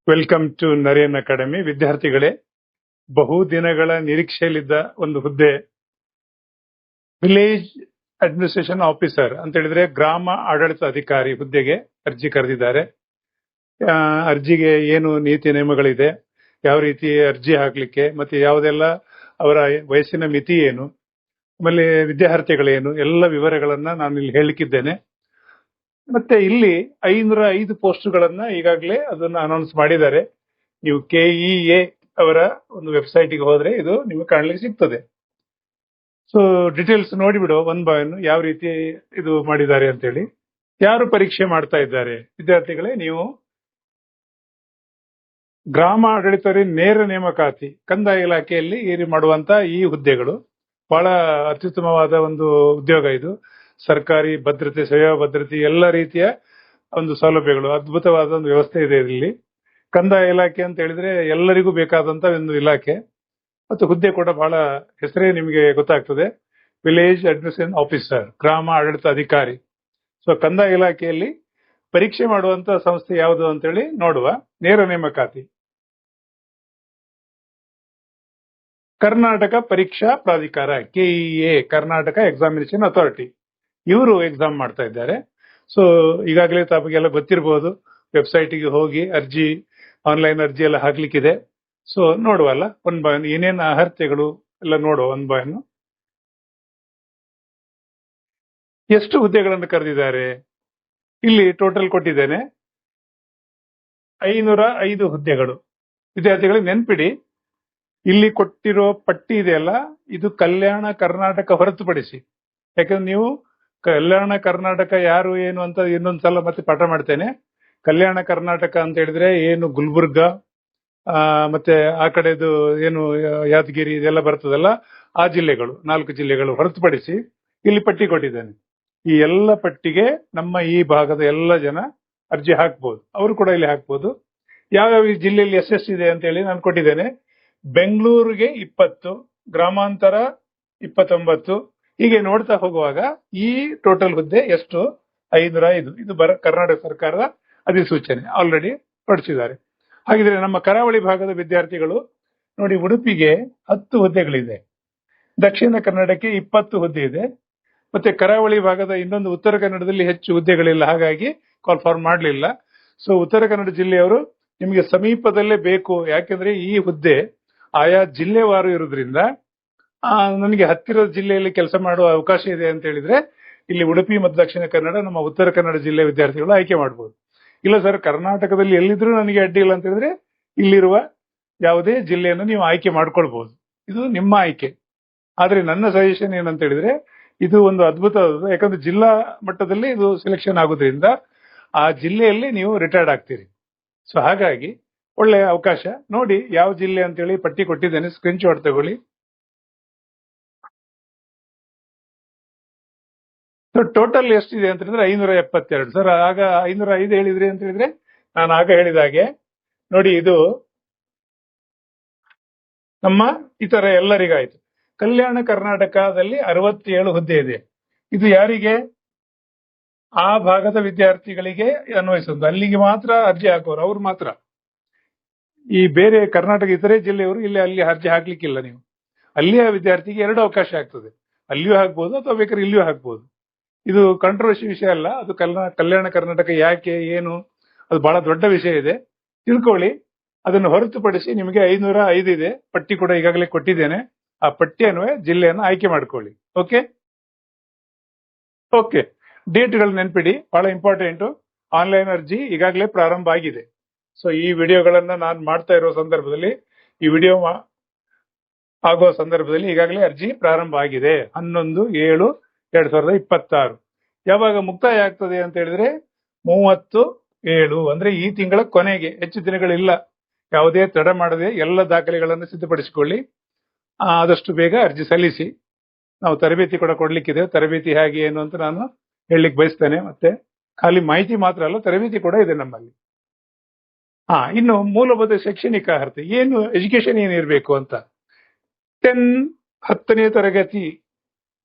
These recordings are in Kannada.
Welcome to Naren academy. ವಿದ್ಯಾರ್ಥಿಗಳೇ, ಬಹುದಿನಗಳ ನಿರೀಕ್ಷೆಯಲ್ಲಿದ್ದ ಒಂದು ಹುದ್ದೆ ವಿಲೇಜ್ ಅಡ್ಮಿನಿಸ್ಟ್ರೇಷನ್ ಆಫೀಸರ್ ಅಂತ ಹೇಳಿದ್ರೆ ಗ್ರಾಮ ಆಡಳಿತ ಅಧಿಕಾರಿ ಹುದ್ದೆಗೆ ಅರ್ಜಿ ಕರೆದಿದ್ದಾರೆ. ಅರ್ಜಿಗೆ ಏನು ನೀತಿ ನಿಯಮಗಳಿದೆ, ಯಾವ ರೀತಿ ಅರ್ಜಿ ಹಾಕ್ಲಿಕ್ಕೆ, ಮತ್ತೆ ಯಾವುದೆಲ್ಲ ಅವರ ವಯಸ್ಸಿನ ಮಿತಿ ಏನು, ಆಮೇಲೆ ವಿದ್ಯಾರ್ಥಿಗಳೇನು, ಎಲ್ಲ ವಿವರಗಳನ್ನ ನಾನು ಇಲ್ಲಿ ಹೇಳಲಿಕ್ಕಿದ್ದೇನೆ. ಮತ್ತೆ ಇಲ್ಲಿ 505 ಪೋಸ್ಟ್ಗಳನ್ನ ಈಗಾಗಲೇ ಅದನ್ನ ಅನೌನ್ಸ್ ಮಾಡಿದ್ದಾರೆ. ನೀವು KEA ಅವರ ಒಂದು ವೆಬ್ಸೈಟ್ಗೆ ಹೋದ್ರೆ ಇದು ನಿಮಗೆ ಕಾಣಲಿಕ್ಕೆ ಸಿಗ್ತದೆ. ಸೊ ಡೀಟೇಲ್ಸ್ ನೋಡಿಬಿಡು ಒನ್ ಬೈ ಒನ್ ಯಾವ ರೀತಿ ಇದು ಮಾಡಿದ್ದಾರೆ ಅಂತೇಳಿ. ಯಾರು ಪರೀಕ್ಷೆ ಮಾಡ್ತಾ ಇದ್ದಾರೆ ವಿದ್ಯಾರ್ಥಿಗಳೇ? ನೀವು ಗ್ರಾಮ ಆಡಳಿತ ನೇರ ನೇಮಕಾತಿ ಕಂದಾಯ ಇಲಾಖೆಯಲ್ಲಿ ಮಾಡುವಂತ ಈ ಹುದ್ದೆಗಳು ಬಹಳ ಅತ್ಯುತ್ತಮವಾದ ಒಂದು ಉದ್ಯೋಗ. ಇದು ಸರ್ಕಾರಿ ಭದ್ರತೆ, ಸೇವಾ ಭದ್ರತೆ, ಎಲ್ಲ ರೀತಿಯ ಒಂದು ಸೌಲಭ್ಯಗಳು, ಅದ್ಭುತವಾದ ಒಂದು ವ್ಯವಸ್ಥೆ ಇದೆ ಇಲ್ಲಿ. ಕಂದಾಯ ಇಲಾಖೆ ಅಂತ ಹೇಳಿದ್ರೆ ಎಲ್ಲರಿಗೂ ಬೇಕಾದಂತ ಒಂದು ಇಲಾಖೆ, ಮತ್ತು ಹುದ್ದೆ ಕೂಡ ಬಹಳ ಹೆಸರೇ ನಿಮಗೆ ಗೊತ್ತಾಗ್ತದೆ, ವಿಲೇಜ್ ಅಡ್ಮಿನಿಸ್ಟ್ರೇಷನ್ ಆಫೀಸರ್, ಗ್ರಾಮ ಆಡಳಿತ ಅಧಿಕಾರಿ. ಸೊ ಕಂದಾಯ ಇಲಾಖೆಯಲ್ಲಿ ಪರೀಕ್ಷೆ ಮಾಡುವಂತ ಸಂಸ್ಥೆ ಯಾವುದು ಅಂತೇಳಿ ನೋಡುವ. ನೇರ ನೇಮಕಾತಿ ಕರ್ನಾಟಕ ಪರೀಕ್ಷಾ ಪ್ರಾಧಿಕಾರ, KEA, ಕರ್ನಾಟಕ ಎಕ್ಸಾಮಿನೇಷನ್ ಅಥಾರಿಟಿ, ಇವರು ಎಕ್ಸಾಮ್ ಮಾಡ್ತಾ ಇದ್ದಾರೆ. ಸೊ ಈಗಾಗಲೇ ತಮಗೆಲ್ಲ ಗೊತ್ತಿರಬಹುದು, ವೆಬ್ಸೈಟ್ಗೆ ಹೋಗಿ ಅರ್ಜಿ, ಆನ್ಲೈನ್ ಅರ್ಜಿ ಎಲ್ಲ ಹಾಕ್ಲಿಕ್ಕಿದೆ. ಸೊ ನೋಡುವಲ್ಲ ಒನ್ ಬೈ ಒನ್ ಏನೇನು ಅರ್ಹತೆಗಳು ಎಲ್ಲ ನೋಡುವ ಒನ್ ಬೈ ಒನ್. ಎಷ್ಟು ಹುದ್ದೆಗಳನ್ನು ಕರೆದಿದ್ದಾರೆ ಇಲ್ಲಿ ಟೋಟಲ್ ಕೊಟ್ಟಿದ್ದೇನೆ, 505 ಹುದ್ದೆಗಳು. ವಿದ್ಯಾರ್ಥಿಗಳಿಗೆ ನೆನ್ಪಿಡಿ, ಇಲ್ಲಿ ಕೊಟ್ಟಿರೋ ಪಟ್ಟಿ ಇದೆಯಲ್ಲ, ಇದು ಕಲ್ಯಾಣ ಕರ್ನಾಟಕ ಹೊರತುಪಡಿಸಿ. ಯಾಕಂದ್ರೆ ನೀವು ಕಲ್ಯಾಣ ಕರ್ನಾಟಕ ಯಾರು ಏನು ಅಂತ ಇನ್ನೊಂದ್ಸಲ ಮತ್ತೆ ಪಾಠ ಮಾಡ್ತೇನೆ. ಕಲ್ಯಾಣ ಕರ್ನಾಟಕ ಅಂತ ಹೇಳಿದ್ರೆ ಏನು ಗುಲ್ಬರ್ಗ, ಮತ್ತೆ ಆ ಕಡೆದು ಏನು ಯಾದಗಿರಿ ಇದೆಲ್ಲ ಬರ್ತದಲ್ಲ, ಆ ಜಿಲ್ಲೆಗಳು, 4 ಜಿಲ್ಲೆಗಳು ಹೊರತುಪಡಿಸಿ ಇಲ್ಲಿ ಪಟ್ಟಿ ಕೊಟ್ಟಿದ್ದೇನೆ. ಈ ಎಲ್ಲ ಪಟ್ಟಿಗೆ ನಮ್ಮ ಈ ಭಾಗದ ಎಲ್ಲ ಜನ ಅರ್ಜಿ ಹಾಕ್ಬೋದು, ಅವರು ಕೂಡ ಇಲ್ಲಿ ಹಾಕ್ಬೋದು. ಯಾವ್ಯಾವ ಜಿಲ್ಲೆಯಲ್ಲಿ ಎಷ್ಟೆಷ್ಟಿದೆ ಅಂತ ಹೇಳಿ ನಾನು ಕೊಟ್ಟಿದ್ದೇನೆ. ಬೆಂಗಳೂರಿಗೆ 20, ಗ್ರಾಮಾಂತರ 29, ಹೀಗೆ ನೋಡ್ತಾ ಹೋಗುವಾಗ ಈ ಟೋಟಲ್ ಹುದ್ದೆ ಎಷ್ಟು? 505. ಇದು ಕರ್ನಾಟಕ ಸರ್ಕಾರದ ಅಧಿಸೂಚನೆ ಆಲ್ರೆಡಿ ಹೊರಡಿಸಿದ್ದಾರೆ. ಹಾಗಿದ್ರೆ ನಮ್ಮ ಕರಾವಳಿ ಭಾಗದ ವಿದ್ಯಾರ್ಥಿಗಳು ನೋಡಿ, ಉಡುಪಿಗೆ 10 ಹುದ್ದೆಗಳಿದೆ, ದಕ್ಷಿಣ ಕನ್ನಡಕ್ಕೆ 20 ಹುದ್ದೆ ಇದೆ, ಮತ್ತೆ ಕರಾವಳಿ ಭಾಗದ ಇನ್ನೊಂದು ಉತ್ತರ ಕನ್ನಡದಲ್ಲಿ ಹೆಚ್ಚು ಹುದ್ದೆಗಳಿಲ್ಲ, ಹಾಗಾಗಿ ಕಾಲ್ ಫಾರ್ಮ್ ಮಾಡಲಿಲ್ಲ. ಸೊ ಉತ್ತರ ಕನ್ನಡ ಜಿಲ್ಲೆಯವರು ನಿಮಗೆ ಸಮೀಪದಲ್ಲೇ ಬೇಕು, ಯಾಕೆಂದ್ರೆ ಈ ಹುದ್ದೆ ಆಯಾ ಜಿಲ್ಲೆವಾರು ಇರೋದ್ರಿಂದ ನನಗೆ ಹತ್ತಿರದ ಜಿಲ್ಲೆಯಲ್ಲಿ ಕೆಲಸ ಮಾಡುವ ಅವಕಾಶ ಇದೆ ಅಂತ ಹೇಳಿದ್ರೆ ಇಲ್ಲಿ ಉಡುಪಿ ಮತ್ತು ದಕ್ಷಿಣ ಕನ್ನಡ, ನಮ್ಮ ಉತ್ತರ ಕನ್ನಡ ಜಿಲ್ಲೆ ವಿದ್ಯಾರ್ಥಿಗಳು ಆಯ್ಕೆ ಮಾಡಬಹುದು. ಇಲ್ಲ ಸರ್, ಕರ್ನಾಟಕದಲ್ಲಿ ಎಲ್ಲಿದ್ರೂ ನನಗೆ ಅಡ್ಡಿ ಇಲ್ಲ ಅಂತ ಹೇಳಿದ್ರೆ ಇಲ್ಲಿರುವ ಯಾವುದೇ ಜಿಲ್ಲೆಯನ್ನು ನೀವು ಆಯ್ಕೆ ಮಾಡ್ಕೊಳ್ಬಹುದು, ಇದು ನಿಮ್ಮ ಆಯ್ಕೆ. ಆದ್ರೆ ನನ್ನ ಸಜೆಷನ್ ಏನಂತ ಹೇಳಿದ್ರೆ ಇದು ಒಂದು ಅದ್ಭುತವಾದ, ಯಾಕಂದ್ರೆ ಜಿಲ್ಲಾ ಮಟ್ಟದಲ್ಲಿ ಇದು ಸೆಲೆಕ್ಷನ್ ಆಗೋದ್ರಿಂದ ಆ ಜಿಲ್ಲೆಯಲ್ಲಿ ನೀವು ರಿಟೈರ್ಡ್ ಆಗ್ತೀರಿ. ಸೊ ಹಾಗಾಗಿ ಒಳ್ಳೆಯ ಅವಕಾಶ. ನೋಡಿ ಯಾವ ಜಿಲ್ಲೆ ಅಂತೇಳಿ ಪಟ್ಟಿ ಕೊಟ್ಟಿದ್ದೇನೆ, ಸ್ಕ್ರೀನ್ ಶಾಟ್ ತಗೊಳ್ಳಿ. ಸೊ ಟೋಟಲ್ ಎಷ್ಟಿದೆ ಅಂತ ಹೇಳಿದ್ರೆ 572. ಸರ್ ಆಗ 505 ಹೇಳಿದ್ರಿ ಅಂತ ಹೇಳಿದ್ರೆ ನಾನು ಆಗ ಹೇಳಿದ ಹಾಗೆ ನೋಡಿ, ಇದು ನಮ್ಮ ಇತರ ಎಲ್ಲರಿಗಾಯ್ತು. ಕಲ್ಯಾಣ ಕರ್ನಾಟಕದಲ್ಲಿ 67 ಹುದ್ದೆ ಇದೆ. ಇದು ಯಾರಿಗೆ? ಆ ಭಾಗದ ವಿದ್ಯಾರ್ಥಿಗಳಿಗೆ ಅನ್ವಯಿಸೋದು, ಅಲ್ಲಿಗೆ ಮಾತ್ರ ಅರ್ಜಿ ಹಾಕೋರು, ಅವ್ರು ಮಾತ್ರ. ಈ ಬೇರೆ ಕರ್ನಾಟಕ ಇತರೆ ಜಿಲ್ಲೆಯವರು ಅಲ್ಲಿ ಅರ್ಜಿ ಹಾಕ್ಲಿಕ್ಕಿಲ್ಲ. ನೀವು ಅಲ್ಲಿಯ ವಿದ್ಯಾರ್ಥಿಗೆ 2 ಅವಕಾಶ ಆಗ್ತದೆ, ಅಲ್ಲಿಯೂ ಹಾಕ್ಬೋದು ಅಥವಾ ಬೇಕಾದ್ರೆ ಇಲ್ಲಿಯೂ ಹಾಕ್ಬೋದು. ಇದು ಕಾಂಟ್ರವರ್ಸಿ ವಿಷಯ ಅಲ್ಲ, ಅದು ಕಲ್ಯಾಣ ಕರ್ನಾಟಕ ಯಾಕೆ ಏನು, ಅದು ಬಹಳ ದೊಡ್ಡ ವಿಷಯ ಇದೆ, ತಿಳ್ಕೊಳ್ಳಿ. ಅದನ್ನು ಹೊರತುಪಡಿಸಿ ನಿಮಗೆ 505 ಇದೆ, ಪಟ್ಟಿ ಕೂಡ ಈಗಾಗಲೇ ಕೊಟ್ಟಿದ್ದೇನೆ. ಆ ಪಟ್ಟಿ ಅನ್ವಯ ಜಿಲ್ಲೆಯನ್ನು ಆಯ್ಕೆ ಮಾಡ್ಕೊಳ್ಳಿ. ಓಕೆ ಓಕೆ, ಡೇಟ್ಗಳು ನೆನ್ಪಿಡಿ, ಬಹಳ ಇಂಪಾರ್ಟೆಂಟ್. ಆನ್ಲೈನ್ ಅರ್ಜಿ ಈಗಾಗಲೇ ಪ್ರಾರಂಭ ಆಗಿದೆ. ಸೊ ಈ ವಿಡಿಯೋಗಳನ್ನ ನಾನು ಮಾಡ್ತಾ ಇರೋ ಸಂದರ್ಭದಲ್ಲಿ, ಈ ವಿಡಿಯೋ ಆಗುವ ಸಂದರ್ಭದಲ್ಲಿ ಈಗಾಗಲೇ ಅರ್ಜಿ ಪ್ರಾರಂಭ ಆಗಿದೆ. 11/7/2026. ಯಾವಾಗ ಮುಕ್ತಾಯ ಆಗ್ತದೆ ಅಂತ ಹೇಳಿದ್ರೆ 30/7, ಅಂದ್ರೆ ಈ ತಿಂಗಳ ಕೊನೆಗೆ, ಹೆಚ್ಚು ದಿನಗಳಿಲ್ಲ. ಯಾವುದೇ ತಡ ಮಾಡದೆ ಎಲ್ಲ ದಾಖಲೆಗಳನ್ನು ಸಿದ್ಧಪಡಿಸಿಕೊಳ್ಳಿ, ಆದಷ್ಟು ಬೇಗ ಅರ್ಜಿ ಸಲ್ಲಿಸಿ. ನಾವು ತರಬೇತಿ ಕೂಡ ಕೊಡ್ಲಿಕ್ಕಿದೆ, ತರಬೇತಿ ಹೇಗೆ ಏನು ಅಂತ ನಾನು ಹೇಳಲಿಕ್ಕೆ ಬಯಸ್ತೇನೆ. ಮತ್ತೆ ಖಾಲಿ ಮಾಹಿತಿ ಮಾತ್ರ ಅಲ್ಲ, ತರಬೇತಿ ಕೂಡ ಇದೆ ನಮ್ಮಲ್ಲಿ. ಇನ್ನು ಮೂಲಭೂತ ಶೈಕ್ಷಣಿಕ ಅರ್ಹತೆ ಏನು, ಎಜುಕೇಶನ್ ಏನಿರಬೇಕು ಅಂತ. 10ನೇ ತರಗತಿ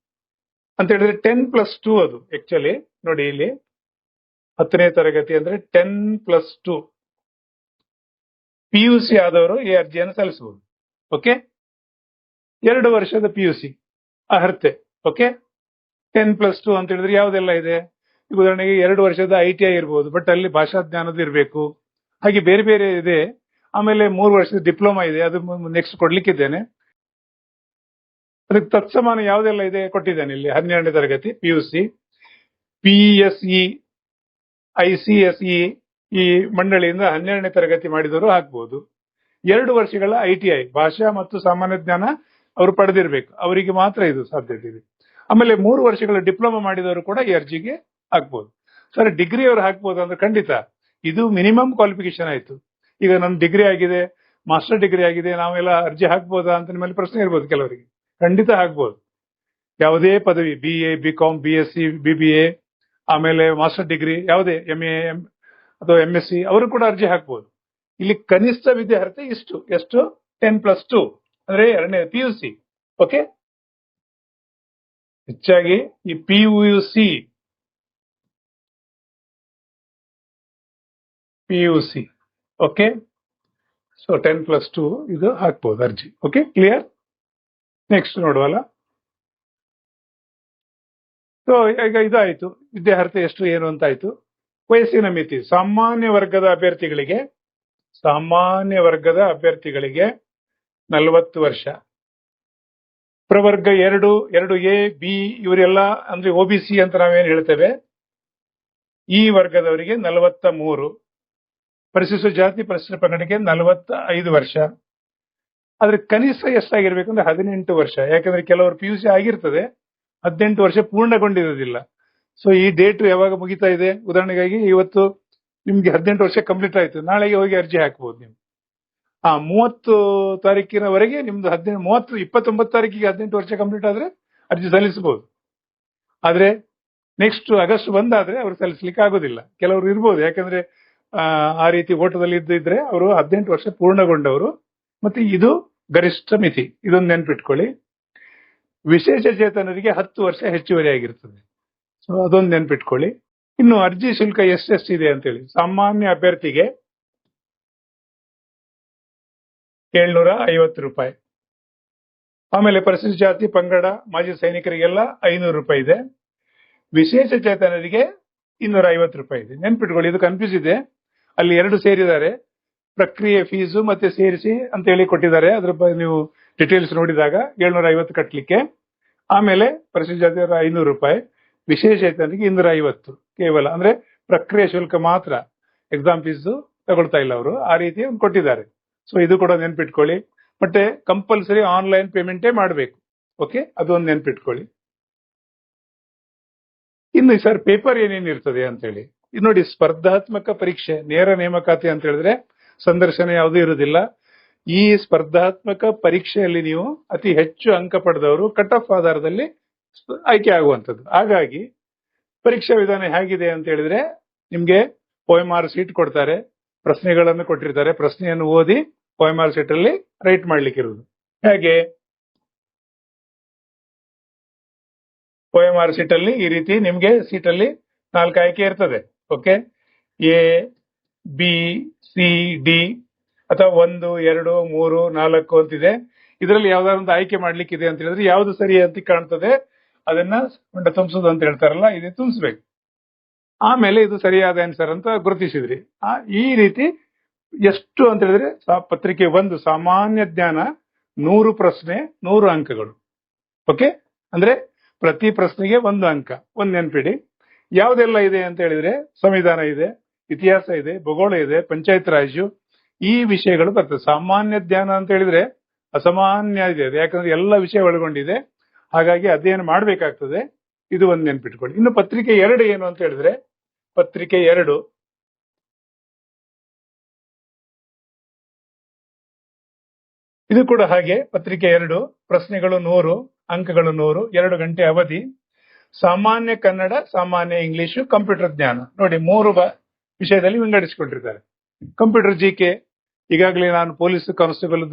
ಅಂತ ಹೇಳಿದ್ರೆ 10+2 ಅದು ಆಕ್ಚುಲಿ. ನೋಡಿ ಇಲ್ಲಿ 10ನೇ ತರಗತಿ ಅಂದ್ರೆ 10+2, PUC ಆದವರು ಈ ಅರ್ಜಿಯನ್ನು ಸಲ್ಲಿಸಬಹುದು. ಓಕೆ, 2 ವರ್ಷದ PUC ಅರ್ಹತೆ. ಓಕೆ, 10+2 ಅಂತ ಹೇಳಿದ್ರೆ ಯಾವ್ದೆಲ್ಲ ಇದೆ? ಉದಾಹರಣೆಗೆ 2 ವರ್ಷದ ITI ಇರ್ಬೋದು, ಬಟ್ ಅಲ್ಲಿ ಭಾಷಾ ಜ್ಞಾನದ ಇರಬೇಕು. ಹಾಗೆ ಬೇರೆ ಬೇರೆ ಇದೆ. ಆಮೇಲೆ 3 ವರ್ಷದ ಡಿಪ್ಲೊಮಾ ಇದೆ, ಅದು ನೆಕ್ಸ್ಟ್ ಕೊಡ್ಲಿಕ್ಕಿದ್ದೇನೆ. ಅದಕ್ಕೆ ತತ್ಸಮಾನ ಯಾವ್ದೆಲ್ಲ ಇದೆ ಕೊಟ್ಟಿದ್ದೇನೆ ಇಲ್ಲಿ. 12ನೇ ತರಗತಿ PUC, PSE, ICSE ಈ ಮಂಡಳಿಯಿಂದ 12ನೇ ತರಗತಿ ಮಾಡಿದವರು ಹಾಕ್ಬಹುದು. 2 ವರ್ಷಗಳ ITI ಭಾಷಾ ಮತ್ತು ಸಾಮಾನ್ಯ ಜ್ಞಾನ ಅವರು ಪಡೆದಿರ್ಬೇಕು, ಅವರಿಗೆ ಮಾತ್ರ ಇದು ಸಾಧ್ಯತೆ ಇದೆ. ಆಮೇಲೆ 3 ವರ್ಷಗಳ ಡಿಪ್ಲೊಮಾ ಮಾಡಿದವರು ಕೂಡ ಈ ಅರ್ಜಿಗೆ ಹಾಕ್ಬಹುದು. ಸರ್, ಡಿಗ್ರಿ ಅವರು ಹಾಕ್ಬಹುದು ಅಂದ್ರೆ ಖಂಡಿತ ಇದು ಮಿನಿಮಮ್ ಕ್ವಾಲಿಫಿಕೇಶನ್ ಆಯ್ತು. ಈಗ ನನ್ನ ಡಿಗ್ರಿ ಆಗಿದೆ, ಮಾಸ್ಟರ್ ಡಿಗ್ರಿ ಆಗಿದೆ, ನಾವೆಲ್ಲ ಅರ್ಜಿ ಹಾಕ್ಬೋದಾ ಅಂತ ನಿಮ್ಮಲ್ಲಿ ಪ್ರಶ್ನೆ ಇರ್ಬೋದು ಕೆಲವರಿಗೆ. ಖಂಡಿತ ಹಾಕ್ಬೋದು. ಯಾವುದೇ ಪದವಿ BA, BCom, BSc, BBA, ಆಮೇಲೆ ಮಾಸ್ಟರ್ ಡಿಗ್ರಿ ಯಾವುದೇ MA ಅಥವಾ MSc ಅವರು ಕೂಡ ಅರ್ಜಿ ಹಾಕ್ಬೋದು. ಇಲ್ಲಿ ಕನಿಷ್ಠ ವಿದ್ಯಾರ್ಥಿ ಎಷ್ಟು 10+2 ಅಂದ್ರೆ 2ನೇ PUC. ಓಕೆ, ಹೆಚ್ಚಾಗಿ ಈ PUC ಓಕೆ. ಸೊ 10+2 ಇದು ಹಾಕ್ಬಹುದು ಅರ್ಜಿ. Okay, clear. ನೆಕ್ಸ್ಟ್ ನೋಡುವಲ್ಲ. ಸೊ ಈಗ ಇದಾಯ್ತು, ವಿದ್ಯಾರ್ಥಿ ಎಷ್ಟು ಏನು ಅಂತ ಆಯ್ತು. ವಯಸ್ಸಿನ ಮಿತಿ ಸಾಮಾನ್ಯ ವರ್ಗದ ಅಭ್ಯರ್ಥಿಗಳಿಗೆ 40 ವರ್ಷ. ಪ್ರವರ್ಗ 2A, B ಇವರೆಲ್ಲ ಅಂದ್ರೆ OBC ಅಂತ ನಾವೇನು ಹೇಳ್ತೇವೆ, ಈ ವರ್ಗದವರಿಗೆ 43. ಪರಿಶಿಷ್ಟ ಜಾತಿ ಪರಿಶಿಷ್ಟ ಪಂಗಡಕ್ಕೆ 45 ವರ್ಷ. ಆದ್ರೆ ಕನಿಷ್ಠ ಎಷ್ಟಾಗಿರ್ಬೇಕಂದ್ರೆ 18 ವರ್ಷ. ಯಾಕಂದ್ರೆ ಕೆಲವರು PUC ಆಗಿರ್ತದೆ, 18 ವರ್ಷ ಪೂರ್ಣಗೊಂಡಿರೋದಿಲ್ಲ. ಸೊ ಈ ಡೇಟ್ ಯಾವಾಗ ಮುಗಿತಾ ಇದೆ? ಉದಾಹರಣೆಗಾಗಿ ಇವತ್ತು ನಿಮ್ಗೆ 18 ವರ್ಷ ಕಂಪ್ಲೀಟ್ ಆಯ್ತು, ನಾಳೆಗೆ ಹೋಗಿ ಅರ್ಜಿ ಹಾಕ್ಬಹುದು ನೀವು. 30 ತಾರೀಕಿನವರೆಗೆ ನಿಮ್ದು 29 ತಾರೀಕಿಗೆ 18 ವರ್ಷ ಕಂಪ್ಲೀಟ್ ಆದ್ರೆ ಅರ್ಜಿ ಸಲ್ಲಿಸಬಹುದು. ಆದ್ರೆ ನೆಕ್ಸ್ಟ್ ಆಗಸ್ಟ್ ಬಂದಾದ್ರೆ ಅವ್ರು ಸಲ್ಲಿಸ್ಲಿಕ್ಕೆ ಆಗೋದಿಲ್ಲ. ಕೆಲವರು ಇರ್ಬೋದು, ಯಾಕಂದ್ರೆ ಆ ರೀತಿ ಓಟದಲ್ಲಿ ಇದ್ದಿದ್ರೆ ಅವರು 18 ವರ್ಷ ಪೂರ್ಣಗೊಂಡವರು. ಮತ್ತೆ ಇದು ಗರಿಷ್ಠ ಮಿತಿ, ಇದೊಂದು ನೆನ್ಪಿಟ್ಕೊಳ್ಳಿ. ವಿಶೇಷ ಚೇತನರಿಗೆ 10 ವರ್ಷ ಹೆಚ್ಚುವರಿ ಆಗಿರ್ತದೆ. ಸೊ ಅದೊಂದು ನೆನ್ಪಿಟ್ಕೊಳ್ಳಿ. ಇನ್ನು ಅರ್ಜಿ ಶುಲ್ಕ ಎಷ್ಟೆಷ್ಟಿದೆ ಅಂತೇಳಿ, ಸಾಮಾನ್ಯ ಅಭ್ಯರ್ಥಿಗೆ 750 ರೂಪಾಯಿ. ಆಮೇಲೆ ಪರಿಶಿಷ್ಟ ಜಾತಿ ಪಂಗಡ ಮಾಜಿ ಸೈನಿಕರಿಗೆಲ್ಲ 500 ರೂಪಾಯಿ ಇದೆ. ವಿಶೇಷ ಚೇತನರಿಗೆ 250 ರೂಪಾಯಿ ಇದೆ. ನೆನ್ಪಿಟ್ಕೊಳ್ಳಿ, ಇದು ಕನ್ಫ್ಯೂಸ್ ಇದೆ. ಅಲ್ಲಿ 2 ಸೇರಿದ್ದಾರೆ, ಪ್ರಕ್ರಿಯೆ ಫೀಸು ಮತ್ತೆ ಸೇರಿಸಿ ಅಂತ ಹೇಳಿ ಕೊಟ್ಟಿದ್ದಾರೆ. ಅದ್ರ ಬಗ್ಗೆ ನೀವು ಡಿಟೇಲ್ಸ್ ನೋಡಿದಾಗ 750 ಕಟ್ಟಲಿಕ್ಕೆ. ಆಮೇಲೆ ಪರಿಶಿಷ್ಟ ಜಾತಿಯವರ 500 ರೂಪಾಯಿ, ವಿಶೇಷ ಚೇತನರಿಗೆ 250 ಕೇವಲ. ಅಂದ್ರೆ ಪ್ರಕ್ರಿಯೆ ಶುಲ್ಕ ಮಾತ್ರ, ಎಕ್ಸಾಮ್ ಫೀಸ್ ತಗೊಳ್ತಾ ಇಲ್ಲ ಅವರು, ಆ ರೀತಿ ಕೊಟ್ಟಿದ್ದಾರೆ. ಸೊ ಇದು ಕೂಡ ನೆನ್ಪಿಟ್ಕೊಳ್ಳಿ. ಮತ್ತೆ ಕಂಪಲ್ಸರಿ ಆನ್ಲೈನ್ ಪೇಮೆಂಟೇ ಮಾಡಬೇಕು. ಓಕೆ, ಅದೊಂದು ನೆನ್ಪಿಟ್ಕೊಳ್ಳಿ. ಇನ್ನು ಸರ್ ಪೇಪರ್ ಏನೇನು ಇರ್ತದೆ ಅಂತ ಹೇಳಿ ಇದು ನೋಡಿ. ಸ್ಪರ್ಧಾತ್ಮಕ ಪರೀಕ್ಷೆ, ನೇರ ನೇಮಕಾತಿ ಅಂತ ಹೇಳಿದ್ರೆ ಸಂದರ್ಶನ ಯಾವುದೂ ಇರುವುದಿಲ್ಲ. ಈ ಸ್ಪರ್ಧಾತ್ಮಕ ಪರೀಕ್ಷೆಯಲ್ಲಿ ನೀವು ಅತಿ ಹೆಚ್ಚು ಅಂಕ ಪಡೆದವರು ಕಟ್ ಆಫ್ ಆಧಾರದಲ್ಲಿ ಆಯ್ಕೆ ಆಗುವಂಥದ್ದು. ಹಾಗಾಗಿ ಪರೀಕ್ಷಾ ವಿಧಾನ ಹೇಗಿದೆ ಅಂತ ಹೇಳಿದ್ರೆ, ನಿಮ್ಗೆ OMR ಶೀಟ್ ಕೊಡ್ತಾರೆ, ಪ್ರಶ್ನೆಗಳನ್ನು ಕೊಟ್ಟಿರ್ತಾರೆ, ಪ್ರಶ್ನೆಯನ್ನು ಓದಿ OMR ಶೀಟ್ ಅಲ್ಲಿ ರೈಟ್ ಮಾಡ್ಲಿಕ್ಕೆ ಇರುವುದು. ಹೇಗೆ OMR ಶೀಟ್ ಅಲ್ಲಿ ಈ ರೀತಿ ನಿಮ್ಗೆ ಸೀಟ್ ಅಲ್ಲಿ 4 ಆಯ್ಕೆ ಇರ್ತದೆ. Okay, A, B, C, D ಅಥವಾ 1, 2, 3, 4 ಅಂತಿದೆ. ಇದರಲ್ಲಿ ಯಾವ್ದಾದ್ರು ಒಂದು ಆಯ್ಕೆ ಮಾಡ್ಲಿಕ್ಕಿದೆ ಅಂತ ಹೇಳಿದ್ರೆ ಯಾವ್ದು ಸರಿ ಅಂತ ಕಾಣ್ತದೆ ಅದನ್ನ ತುಂಬಿಸೋದು ಅಂತ ಹೇಳ್ತಾರಲ್ಲ, ಇದು ತುಂಬಿಸ್ಬೇಕು. ಆಮೇಲೆ ಇದು ಸರಿಯಾದ ಆನ್ಸರ್ ಅಂತ ಗುರುತಿಸಿದ್ರಿ. ಈ ರೀತಿ ಎಷ್ಟು ಅಂತ ಹೇಳಿದ್ರೆ ಪತ್ರಿಕೆ 1 ಸಾಮಾನ್ಯ ಜ್ಞಾನ 100 ಪ್ರಶ್ನೆ 100 ಅಂಕಗಳು. ಓಕೆ, ಅಂದ್ರೆ ಪ್ರತಿ ಪ್ರಶ್ನೆಗೆ 1 ಅಂಕ. ಒಂದು ನೆನ್ಪಿಡಿ. ಯಾವ್ದೆಲ್ಲ ಇದೆ ಅಂತ ಹೇಳಿದ್ರೆ ಸಂವಿಧಾನ ಇದೆ, ಇತಿಹಾಸ ಇದೆ, ಭೂಗೋಳ ಇದೆ, ಪಂಚಾಯತ್ ರಾಜು, ಈ ವಿಷಯಗಳು ಬರ್ತದೆ. ಸಾಮಾನ್ಯ ಜ್ಞಾನ ಅಂತ ಹೇಳಿದ್ರೆ ಅಸಾಮಾನ್ಯ ಇದೆ, ಯಾಕಂದ್ರೆ ಎಲ್ಲ ವಿಷಯ ಒಳಗೊಂಡಿದೆ. ಹಾಗಾಗಿ ಅಧ್ಯಯನ ಮಾಡ್ಬೇಕಾಗ್ತದೆ. ಇದು ಒಂದು ನೆನ್ಪಿಟ್ಕೊಳ್ಳಿ. ಇನ್ನು ಪತ್ರಿಕೆ 2 ಏನು ಅಂತ ಹೇಳಿದ್ರೆ, ಪತ್ರಿಕೆ 2 ಇದು ಕೂಡ ಹಾಗೆ. ಪತ್ರಿಕೆ 2 ಪ್ರಶ್ನೆಗಳು 100, ಅಂಕಗಳು 100, 2 ಗಂಟೆ ಅವಧಿ. ಸಾಮಾನ್ಯ ಕನ್ನಡ, ಸಾಮಾನ್ಯ ಇಂಗ್ಲಿಷು, ಕಂಪ್ಯೂಟರ್ ಜ್ಞಾನ. ನೋಡಿ 3 ವಿಷಯದಲ್ಲಿ ವಿಂಗಡಿಸಿಕೊಂಡಿರ್ತಾರೆ. ಕಂಪ್ಯೂಟರ್ GK ಈಗಾಗಲೇ ನಾನು ಪೊಲೀಸ್ ಕಾನ್ಸ್ಟೇಬಲ್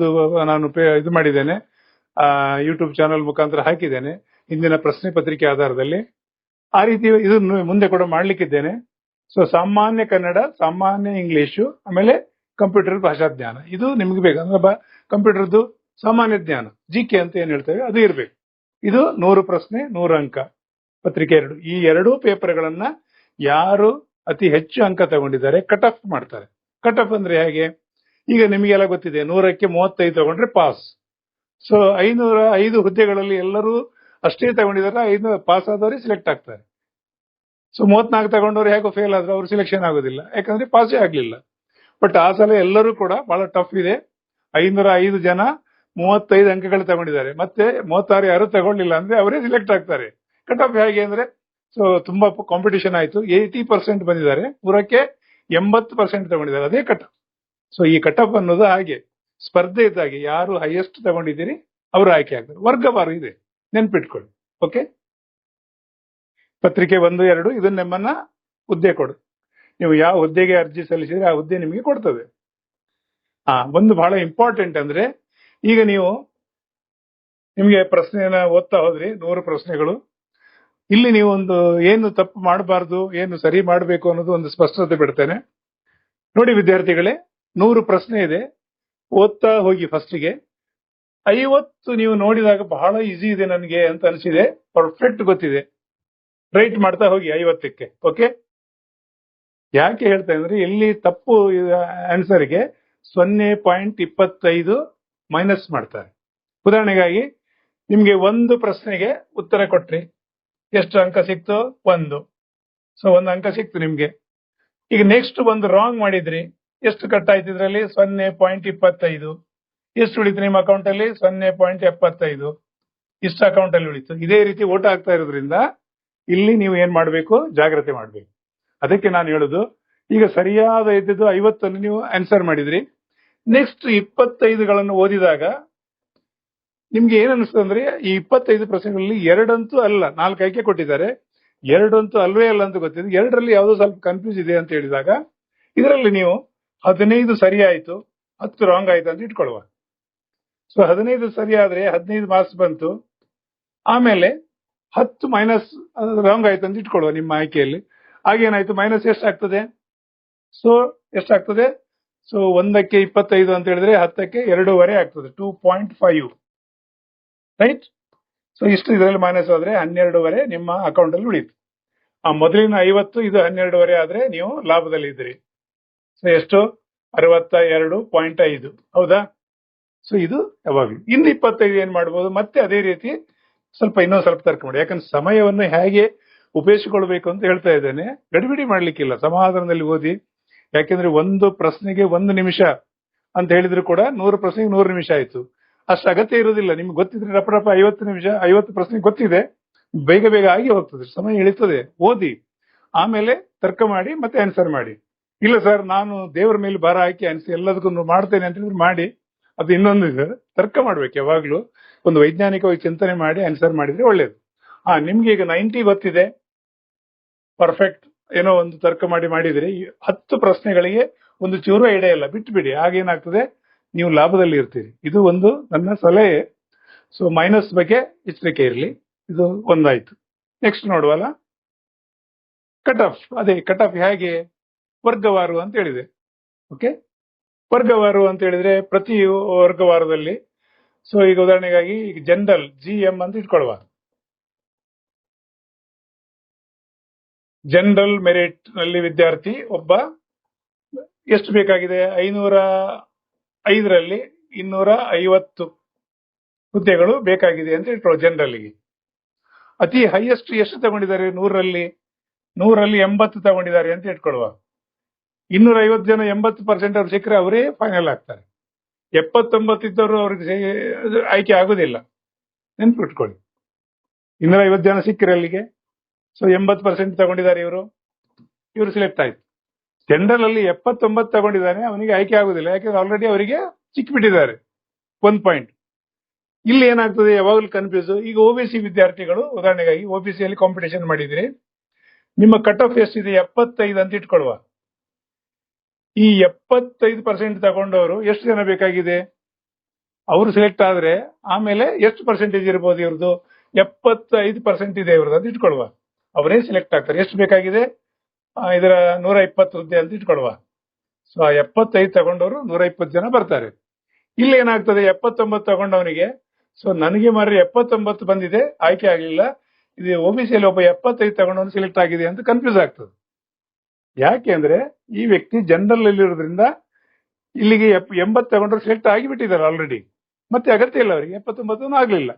ನಾನು ಇದು ಮಾಡಿದ್ದೇನೆ, ಯೂಟ್ಯೂಬ್ ಚಾನಲ್ ಮುಖಾಂತರ ಹಾಕಿದ್ದೇನೆ ಹಿಂದಿನ ಪ್ರಶ್ನೆ ಪತ್ರಿಕೆ ಆಧಾರದಲ್ಲಿ. ಆ ರೀತಿ ಇದನ್ನು ಮುಂದೆ ಕೂಡ ಮಾಡ್ಲಿಕ್ಕಿದ್ದೇನೆ. ಸೊ ಸಾಮಾನ್ಯ ಕನ್ನಡ, ಸಾಮಾನ್ಯ ಇಂಗ್ಲಿಷು, ಆಮೇಲೆ ಕಂಪ್ಯೂಟರ್ ಭಾಷಾ ಜ್ಞಾನ, ಇದು ನಿಮ್ಗೆ ಬೇಕು. ಅಂದ್ರೆ ಕಂಪ್ಯೂಟರ್ದು ಸಾಮಾನ್ಯ ಜ್ಞಾನ GK ಅಂತ ಏನ್ ಹೇಳ್ತೇವೆ ಅದು ಇರ್ಬೇಕು. ಇದು 100 ಪ್ರಶ್ನೆ 100 ಅಂಕ. ಪತ್ರಿಕೆ 2 ಈ ಎರಡೂ ಪೇಪರ್ಗಳನ್ನ ಯಾರು ಅತಿ ಹೆಚ್ಚು ಅಂಕ ತಗೊಂಡಿದ್ದಾರೆ ಕಟ್ ಆಫ್ ಮಾಡ್ತಾರೆ. ಕಟ್ ಆಫ್ ಅಂದ್ರೆ ಹೇಗೆ, ಈಗ ನಿಮಗೆಲ್ಲ ಗೊತ್ತಿದೆ 100ಕ್ಕೆ 35 ತಗೊಂಡ್ರೆ ಪಾಸ್. ಸೊ 505 ಹುದ್ದೆಗಳಲ್ಲಿ ಎಲ್ಲರೂ ಅಷ್ಟೇ ತಗೊಂಡಿದ್ದಾರೆ, 5 ಪಾಸ್ ಆದವರೇ ಸಿಲೆಕ್ಟ್ ಆಗ್ತಾರೆ. ಸೊ 34 ತಗೊಂಡವ್ರು ಹೇಗೋ ಫೇಲ್ ಆದ್ರೆ ಅವ್ರು ಸಿಲೆಕ್ಷನ್ ಆಗೋದಿಲ್ಲ, ಯಾಕಂದ್ರೆ ಪಾಸೇ ಆಗ್ಲಿಲ್ಲ. ಬಟ್ ಆ ಸಲ ಎಲ್ಲರೂ ಕೂಡ ಬಹಳ ಟಫ್ ಇದೆ. 505 ಜನ 35 ಅಂಕಗಳು ತಗೊಂಡಿದ್ದಾರೆ, ಮತ್ತೆ 36 ಯಾರು ತಗೊಂಡಿಲ್ಲ ಅಂದ್ರೆ ಅವರೇ ಸಿಲೆಕ್ಟ್ ಆಗ್ತಾರೆ. ಕಟ್ ಆಫ್ ಹೇಗೆ ಅಂದ್ರೆ, ಸೊ ತುಂಬಾ ಕಾಂಪಿಟೇಷನ್ ಆಯ್ತು, 80% ಬಂದಿದ್ದಾರೆ, 100ಕ್ಕೆ 80% ತಗೊಂಡಿದ್ದಾರೆ, ಅದೇ ಕಟ್ ಆಫ್. ಸೊ ಈ ಕಟ್ ಆಫ್ ಅನ್ನೋದು ಹಾಗೆ ಸ್ಪರ್ಧೆ ಇದ್ದಾಗೆ, ಯಾರು ಹೈಯೆಸ್ಟ್ ತಗೊಂಡಿದ್ದೀರಿ ಅವರು ಆಯ್ಕೆ ಆಗ್ತಾರೆ. ವರ್ಗವಾರು ಇದೆ, ನೆನ್ಪಿಟ್ಕೊಳ್ಳಿ. ಓಕೆ, ಪತ್ರಿಕೆ 1, 2 ಇದನ್ನ ನಿಮ್ಮನ್ನ ಹುದ್ದೆ ಕೊಡು. ನೀವು ಯಾವ ಹುದ್ದೆಗೆ ಅರ್ಜಿ ಸಲ್ಲಿಸಿದ್ರೆ ಆ ಹುದ್ದೆ ನಿಮಗೆ ಕೊಡ್ತದೆ. ಒಂದು ಬಹಳ ಇಂಪಾರ್ಟೆಂಟ್ ಅಂದ್ರೆ, ಈಗ ನೀವು ನಿಮ್ಗೆ ಪ್ರಶ್ನೆಯನ್ನ ಓದ್ತಾ ಹೋದ್ರಿ, 100 ಪ್ರಶ್ನೆಗಳು. ಇಲ್ಲಿ ನೀವು ಒಂದು ಏನು ತಪ್ಪು ಮಾಡಬಾರ್ದು, ಏನು ಸರಿ ಮಾಡಬೇಕು ಅನ್ನೋದು ಒಂದು ಸ್ಪಷ್ಟತೆ ಬಿಡ್ತೇನೆ. ನೋಡಿ ವಿದ್ಯಾರ್ಥಿಗಳೇ, 100 ಪ್ರಶ್ನೆ ಇದೆ, ಓದ್ತಾ ಹೋಗಿ. ಫಸ್ಟಿಗೆ 50 ನೀವು ನೋಡಿದಾಗ ಬಹಳ ಈಸಿ ಇದೆ ನನಗೆ ಅಂತ ಅನಿಸಿದೆ, ಪರ್ಫೆಕ್ಟ್ ಗೊತ್ತಿದೆ, ರೈಟ್ ಮಾಡ್ತಾ ಹೋಗಿ 50ಕ್ಕೆ. ಓಕೆ, ಯಾಕೆ ಹೇಳ್ತಾ ಅಂದ್ರೆ ಇಲ್ಲಿ ತಪ್ಪು ಆನ್ಸರ್ಗೆ 0.25 ಮೈನಸ್ ಮಾಡ್ತಾರೆ. ಉದಾಹರಣೆಗಾಗಿ ನಿಮ್ಗೆ ಒಂದು ಪ್ರಶ್ನೆಗೆ ಉತ್ತರ ಕೊಟ್ರಿ, ಎಷ್ಟು ಅಂಕ ಸಿಕ್ತು? 1. ಸೊ 1 ಅಂಕ ಸಿಕ್ತು ನಿಮ್ಗೆ. ಈಗ ನೆಕ್ಸ್ಟ್ ಒಂದು ರಾಂಗ್ ಮಾಡಿದ್ರಿ, ಎಷ್ಟು ಕಟ್ ಆಯ್ತು ಇದರಲ್ಲಿ? 0.25. ಎಷ್ಟು ಉಳಿತು ನಿಮ್ಮ ಅಕೌಂಟ್ ಅಲ್ಲಿ? 0.75. ಇಷ್ಟು ಅಕೌಂಟ್ ಅಲ್ಲಿ ಉಳಿತು. ಇದೇ ರೀತಿ ಓಟ ಆಗ್ತಾ ಇರೋದ್ರಿಂದ ಇಲ್ಲಿ ನೀವು ಏನ್ ಮಾಡ್ಬೇಕು, ಜಾಗ್ರತೆ ಮಾಡ್ಬೇಕು. ಅದಕ್ಕೆ ನಾನು ಹೇಳುದು, ಈಗ ಸರಿಯಾದ ಇದ್ದಿದ್ದು 50 ನೀವು ಆನ್ಸರ್ ಮಾಡಿದ್ರಿ. ನೆಕ್ಸ್ಟ್ 25ಗಳನ್ನು ಓದಿದಾಗ ನಿಮ್ಗೆ ಏನ್ ಅನಿಸ್ತದೆ ಅಂದ್ರೆ, ಈ 25 ಪ್ರಶ್ನೆಗಳಲ್ಲಿ 2 ಅಂತೂ ಅಲ್ಲ, 4 ಆಯ್ಕೆ ಕೊಟ್ಟಿದ್ದಾರೆ, 2 ಅಂತೂ ಅಲ್ವೇ ಅಲ್ಲ ಅಂತ ಗೊತ್ತಿದೆ, 2ರಲ್ಲಿ ಯಾವುದೋ ಸ್ವಲ್ಪ ಕನ್ಫ್ಯೂಸ್ ಇದೆ ಅಂತ ಹೇಳಿದಾಗ ಇದರಲ್ಲಿ ನೀವು 15 ಸರಿ ಆಯ್ತು, 10 ರಾಂಗ್ ಆಯ್ತು ಅಂತ ಇಟ್ಕೊಳ್ಳುವ. ಸೊ 15 ಸರಿ ಆದ್ರೆ 15 ಮಾರ್ಕ್ಸ್ ಬಂತು. ಆಮೇಲೆ 10 ಮೈನಸ್ ರಾಂಗ್ ಆಯ್ತು ಅಂತ ಇಟ್ಕೊಳ್ಳುವ ನಿಮ್ಮ ಆಯ್ಕೆಯಲ್ಲಿ. ಆಗೇನಾಯ್ತು, ಮೈನಸ್ ಎಷ್ಟಾಗ್ತದೆ? ಸೊ ಎಷ್ಟಾಗ್ತದೆ? ಸೊ 1ಕ್ಕೆ 25 ಅಂತ ಹೇಳಿದ್ರೆ 10ಕ್ಕೆ 2.5 ಆಗ್ತದೆ, 2.5. ರೈಟ್. ಸೊ ಇಷ್ಟು ಇದರಲ್ಲಿ ಮೈನಸ್ ಆದ್ರೆ 12.5 ನಿಮ್ಮ ಅಕೌಂಟ್ ಅಲ್ಲಿ ಉಳಿತು. ಆ ಮೊದಲಿನ 50 ಇದು 12.5 ಆದ್ರೆ ನೀವು ಲಾಭದಲ್ಲಿ ಇದ್ರಿ. ಸೊ ಎಷ್ಟು? 62.5. ಹೌದಾ? ಸೊ ಇದು ಯಾವಾಗ್ಲೂ. ಇನ್ನು 25 ಏನ್ ಮಾಡ್ಬೋದು, ಮತ್ತೆ ಅದೇ ರೀತಿ ಇನ್ನೊಂದು ಸ್ವಲ್ಪ ತರ್ಕ ಮಾಡಿ. ಯಾಕಂದ್ರೆ ಸಮಯವನ್ನು ಹೇಗೆ ಉಪಯೋಗಿಸಿಕೊಳ್ಬೇಕು ಅಂತ ಹೇಳ್ತಾ ಇದ್ದೇನೆ. ಗಡಿಬಿಡಿ ಮಾಡ್ಲಿಕ್ಕಿಲ್ಲ, ಸಮಾಧಾನದಲ್ಲಿ ಓದಿ. ಯಾಕೆಂದ್ರೆ ಒಂದು ಪ್ರಶ್ನೆಗೆ 1 ನಿಮಿಷ ಅಂತ ಹೇಳಿದ್ರು ಕೂಡ 100 ಪ್ರಶ್ನೆಗೆ 100 ನಿಮಿಷ ಆಯ್ತು. ಅಷ್ಟು ಅಗತ್ಯ ಇರುವುದಿಲ್ಲ. ನಿಮ್ಗೆ ಗೊತ್ತಿದ್ರೆ ರಪ 50 ನಿಮಿಷ 50 ಪ್ರಶ್ನೆ ಗೊತ್ತಿದೆ, ಬೇಗ ಬೇಗ ಆಗಿ ಹೋಗ್ತದೆ, ಸಮಯ ಇಳಿತದೆ. ಓದಿ, ಆಮೇಲೆ ತರ್ಕ ಮಾಡಿ, ಮತ್ತೆ ಆನ್ಸರ್ ಮಾಡಿ. ಇಲ್ಲ ಸರ್ ನಾನು ದೇವರ ಮೇಲೆ ಭಾರ ಹಾಕಿ ಎಲ್ಲದಕ್ಕೂ ಮಾಡ್ತೇನೆ ಅಂತ ಹೇಳಿದ್ರೆ ಮಾಡಿ. ಅದು ಇನ್ನೊಂದು ತರ್ಕ ಮಾಡ್ಬೇಕು. ಯಾವಾಗ್ಲೂ ಒಂದು ವೈಜ್ಞಾನಿಕವಾಗಿ ಚಿಂತನೆ ಮಾಡಿ ಆನ್ಸರ್ ಮಾಡಿದ್ರೆ ಒಳ್ಳೇದು. ನಿಮ್ಗೆ ಈಗ 90 ಗೊತ್ತಿದೆ, ಪರ್ಫೆಕ್ಟ್. ಏನೋ ಒಂದು ತರ್ಕ ಮಾಡಿದ್ರೆ 10 ಪ್ರಶ್ನೆಗಳಿಗೆ ಒಂದು ಚೂರು ಐಡಿಯಾ ಇಲ್ಲ, ಬಿಟ್ಟು ಬಿಡಿ. ಆಗೇನಾಗ್ತದೆ, ನೀವು ಲಾಭದಲ್ಲಿ ಇರ್ತೀರಿ. ಇದು ಒಂದು ನನ್ನ ಸಲಹೆ. ಸೊ ಮೈನಸ್ ಬಗ್ಗೆ ಎಚ್ಚರಿಕೆ ಇರಲಿ. ಇದು ಒಂದಾಯ್ತು. ನೆಕ್ಸ್ಟ್ ನೋಡುವಲ್ಲ, ಕಟ್ ಆಫ್. ಅದೇ ಕಟ್ ಆಫ್ ಹೇಗೆ? ವರ್ಗವಾರು ಅಂತ ಹೇಳಿದೆ. ಓಕೆ, ವರ್ಗವಾರು ಅಂತ ಹೇಳಿದ್ರೆ ಪ್ರತಿ ವರ್ಗವಾರದಲ್ಲಿ, ಸೊ ಈಗ ಉದಾಹರಣೆಗಾಗಿ ಈಗ ಜನರಲ್ GM ಅಂತ ಇಟ್ಕೊಳ್ಳುವ. ಜನರಲ್ ಮೆರಿಟ್ ನಲ್ಲಿ ವಿದ್ಯಾರ್ಥಿ ಒಬ್ಬ ಎಷ್ಟು ಬೇಕಾಗಿದೆ? 505ರಲ್ಲಿ 250 ಹುದ್ದೆಗಳು ಬೇಕಾಗಿದೆ ಅಂತ ಇಟ್ಕೊಳ್ಳುವ. ಜನರಲ್ಗೆ ಅತಿ ಹೈಯೆಸ್ಟ್ ಎಷ್ಟು ತಗೊಂಡಿದ್ದಾರೆ? 100ರಲ್ಲಿ 80 ತಗೊಂಡಿದ್ದಾರೆ ಅಂತ ಇಟ್ಕೊಳ್ಳುವ. 250 ಜನ 80% ಅವ್ರು ಸಿಕ್ಕರೆ ಅವರೇ ಫೈನಲ್ ಆಗ್ತಾರೆ. 79 ಇದ್ದವರು ಅವ್ರಿಗೆ ಆಯ್ಕೆ ಆಗುದಿಲ್ಲ, ನೆನ್ಪಿಟ್ಕೊಳ್ಳಿ. 250 ಜನ ಸಿಕ್ಕಿರ ಅಲ್ಲಿಗೆ. ಸೊ 80% ತಗೊಂಡಿದ್ದಾರೆ ಇವರು ಸಿಲೆಕ್ಟ್ ಆಯ್ತು. ಜನರಲ್ ಅಲ್ಲಿ 79 ತಗೊಂಡಿದ್ದಾನೆ, ಅವನಿಗೆ ಆಯ್ಕೆ ಆಗುದಿಲ್ಲ, ಯಾಕಂದ್ರೆ ಆಲ್ರೆಡಿ ಅವರಿಗೆ ಸಿಕ್ಕಿಬಿಟ್ಟಿದ್ದಾರೆ 1 ಪಾಯಿಂಟ್. ಇಲ್ಲಿ ಏನಾಗ್ತದೆ, ಯಾವಾಗಲೂ ಕನ್ಫ್ಯೂಸ್. ಈಗ OBC ವಿದ್ಯಾರ್ಥಿಗಳು, ಉದಾಹರಣೆಗಾಗಿ OBC ಅಲ್ಲಿ ಕಾಂಪಿಟೇಷನ್ ಮಾಡಿದ್ರೆ ನಿಮ್ಮ ಕಟ್ ಆಫ್ ಎಷ್ಟಿದೆ? 75 ಅಂತ ಇಟ್ಕೊಳ್ಳುವ. ಈ 75% ತಗೊಂಡವರು ಎಷ್ಟು ಜನ ಬೇಕಾಗಿದೆ? ಅವರು ಸಿಲೆಕ್ಟ್ ಆದ್ರೆ ಆಮೇಲೆ ಎಷ್ಟು ಪರ್ಸೆಂಟೇಜ್ ಇರ್ಬೋದು ಇವ್ರದ್ದು? 75% ಇದೆ ಇವ್ರದ್ದು ಅಂತ ಇಟ್ಕೊಳ್ಳುವ. ಅವರೇ ಸಿಲೆಕ್ಟ್ ಆಗ್ತಾರೆ. ಎಷ್ಟು ಬೇಕಾಗಿದೆ? ಇದರ 120 ಹುದ್ದೆ ಅಂತ ಇಟ್ಕೊಳ್ಳುವ. ಸೊ ಆ 75 ತಗೊಂಡವರು 120 ಜನ ಬರ್ತಾರೆ. ಇಲ್ಲಿ ಏನಾಗ್ತದೆ, 79 ತಗೊಂಡವನಿಗೆ ಸೊ ನನಗೆ ಮಾರಿ 79 ಬಂದಿದೆ, ಆಯ್ಕೆ ಆಗ್ಲಿಲ್ಲ, ಇದು OBCಯಲ್ಲಿ ಒಬ್ಬ 75 ತಗೊಂಡವನು ಸೆಲೆಕ್ಟ್ ಆಗಿದೆ ಅಂತ ಕನ್ಫ್ಯೂಸ್ ಆಗ್ತದೆ. ಯಾಕೆ ಅಂದ್ರೆ ಈ ವ್ಯಕ್ತಿ ಜನರಲ್ ಅಲ್ಲಿ ಇರೋದ್ರಿಂದ ಇಲ್ಲಿಗೆ 80 ತಗೊಂಡ್ರು ಸೆಲೆಕ್ಟ್ ಆಗಿಬಿಟ್ಟಿದ್ದಾರೆ ಆಲ್ರೆಡಿ, ಮತ್ತೆ ಅಗತ್ಯ ಇಲ್ಲ ಅವರಿಗೆ, 79 ಆಗ್ಲಿಲ್ಲ.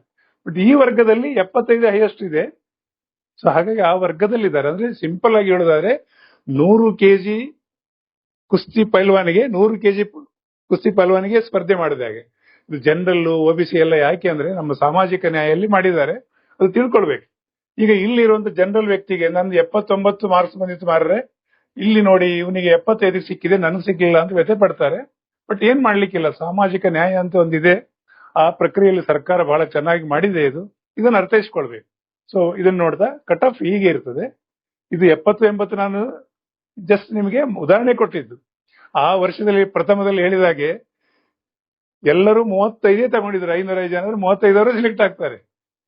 ಬಟ್ ಈ ವರ್ಗದಲ್ಲಿ 75 ಹೈಯೆಸ್ಟ್ ಇದೆ. ಸೊ ಹಾಗಾಗಿ ಆ ವರ್ಗದಲ್ಲಿ ಇದ್ದಾರೆ. ಅಂದ್ರೆ ಸಿಂಪಲ್ ಆಗಿ ಹೇಳೋದಾದ್ರೆ 100 ಕೆಜಿ ಕುಸ್ತಿ ಪೈಲ್ವಾನಿಗೆ 100 ಕೆಜಿ ಕುಸ್ತಿ ಪೈಲ್ವಾನಿಗೆ ಸ್ಪರ್ಧೆ ಮಾಡಿದ ಹಾಗೆ. ಇದು ಜನರಲ್ OBC ಎಲ್ಲ ಯಾಕೆ ಅಂದ್ರೆ ನಮ್ಮ ಸಾಮಾಜಿಕ ನ್ಯಾಯದಲ್ಲಿ ಮಾಡಿದ್ದಾರೆ, ಅದು ತಿಳ್ಕೊಳ್ಬೇಕು. ಈಗ ಇಲ್ಲಿರುವಂತ ಜನರಲ್ ವ್ಯಕ್ತಿಗೆ ನಂದು 79 ಮಾರ್ಕ್ಸ್ ಬಂದಿತ್ತು ಮಾರ್ರೆ, ಇಲ್ಲಿ ನೋಡಿ ಇವನಿಗೆ 75 ಸಿಕ್ಕಿದೆ, ನನಗೆ ಸಿಕ್ಕಿಲ್ಲ ಅಂತ ವ್ಯಥೆ ಪಡ್ತಾರೆ. ಬಟ್ ಏನ್ ಮಾಡ್ಲಿಕ್ಕಿಲ್ಲ, ಸಾಮಾಜಿಕ ನ್ಯಾಯ ಅಂತ ಒಂದಿದೆ, ಆ ಪ್ರಕ್ರಿಯೆಯಲ್ಲಿ ಸರ್ಕಾರ ಬಹಳ ಚೆನ್ನಾಗಿ ಮಾಡಿದೆ. ಇದನ್ನ ಅರ್ಥೈಸ್ಕೊಳ್ಬೇಕು. ಸೊ ಇದನ್ನ ನೋಡ್ತಾ ಕಟ್ ಆಫ್ ಹೀಗೆ ಇರ್ತದೆ. ಇದು 70 80 ನಾನು ಜಸ್ಟ್ ನಿಮಗೆ ಉದಾಹರಣೆ ಕೊಟ್ಟಿದ್ದು. ಆ ವರ್ಷದಲ್ಲಿ ಪ್ರಥಮದಲ್ಲಿ ಹೇಳಿದ ಹಾಗೆ ಎಲ್ಲರೂ 35 ತಗೊಂಡಿದ್ರು, 505 ಜನ 35 ಸೆಲೆಕ್ಟ್ ಆಗ್ತಾರೆ.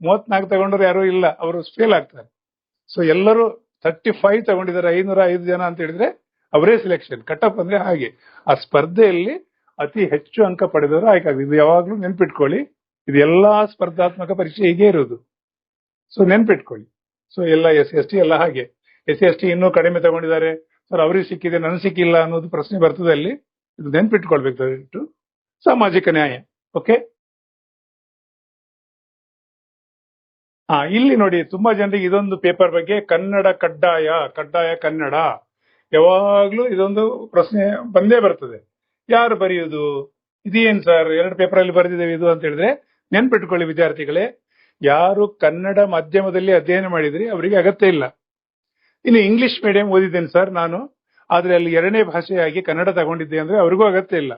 34 ತಗೊಂಡ್ರು ಯಾರು ಇಲ್ಲ, ಅವರು ಫೇಲ್ ಆಗ್ತಾರೆ. ಸೊ ಎಲ್ಲರೂ 35 ತಗೊಂಡಿದ್ದಾರೆ, 505 ಜನ ಅಂತ ಹೇಳಿದ್ರೆ ಅವರೇ ಸೆಲೆಕ್ಷನ್. ಕಟ್ ಆಫ್ ಅಂದ್ರೆ ಹಾಗೆ ಆ ಸ್ಪರ್ಧೆಯಲ್ಲಿ ಅತಿ ಹೆಚ್ಚು ಅಂಕ ಪಡೆದವರು ಆಯ್ಕೆ ಆಗಿದೆ. ಇದು ಯಾವಾಗ್ಲೂ ನೆನ್ಪಿಟ್ಕೊಳ್ಳಿ, ಇದು ಎಲ್ಲಾ ಸ್ಪರ್ಧಾತ್ಮಕ ಪರೀಕ್ಷೆ ಹೀಗೆ ಇರೋದು. ಸೊ ನೆನ್ಪಿಟ್ಕೊಳ್ಳಿ. ಸೊ ಎಲ್ಲ SC ST ಎಲ್ಲ ಹಾಗೆ. SC ST ಇನ್ನೂ ಕಡಿಮೆ ತಗೊಂಡಿದ್ದಾರೆ, ಸರ್ ಅವ್ರಿಗೆ ಸಿಕ್ಕಿದೆ ನನಗೆ ಸಿಕ್ಕಿಲ್ಲ ಅನ್ನೋದು ಪ್ರಶ್ನೆ ಬರ್ತದೆ ಅಲ್ಲಿ. ಇದು ನೆನ್ಪಿಟ್ಕೊಳ್ಬೇಕು. ಸಾಮಾಜಿಕ ನ್ಯಾಯ. ಓಕೆ. ಇಲ್ಲಿ ನೋಡಿ, ತುಂಬಾ ಜನರಿಗೆ ಇದೊಂದು ಪೇಪರ್ ಬಗ್ಗೆ ಕನ್ನಡ ಕಡ್ಡಾಯ ಕನ್ನಡ ಯಾವಾಗ್ಲೂ ಇದೊಂದು ಪ್ರಶ್ನೆ ಬಂದೇ ಬರ್ತದೆ. ಯಾರು ಬರೆಯುವುದು, ಇದೇನ್ ಸರ್ 2 ಪೇಪರ್ ಅಲ್ಲಿ ಬರೆದಿದ್ದೇವೆ ಇದು ಅಂತ ಹೇಳಿದ್ರೆ, ನೆನ್ಪಿಟ್ಕೊಳ್ಳಿ ವಿದ್ಯಾರ್ಥಿಗಳೇ, ಯಾರು ಕನ್ನಡ ಮಾಧ್ಯಮದಲ್ಲಿ ಅಧ್ಯಯನ ಮಾಡಿದ್ರಿ ಅವರಿಗೆ ಅಗತ್ಯ ಇಲ್ಲ. ಇನ್ನು ಇಂಗ್ಲಿಷ್ ಮೀಡಿಯಂ ಓದಿದ್ದೇನೆ ಸರ್ ನಾನು, ಆದ್ರೆ ಅಲ್ಲಿ 2ನೇ ಭಾಷೆಯಾಗಿ ಕನ್ನಡ ತಗೊಂಡಿದ್ದೆ ಅಂದ್ರೆ ಅವ್ರಿಗೂ ಅಗತ್ಯ ಇಲ್ಲ.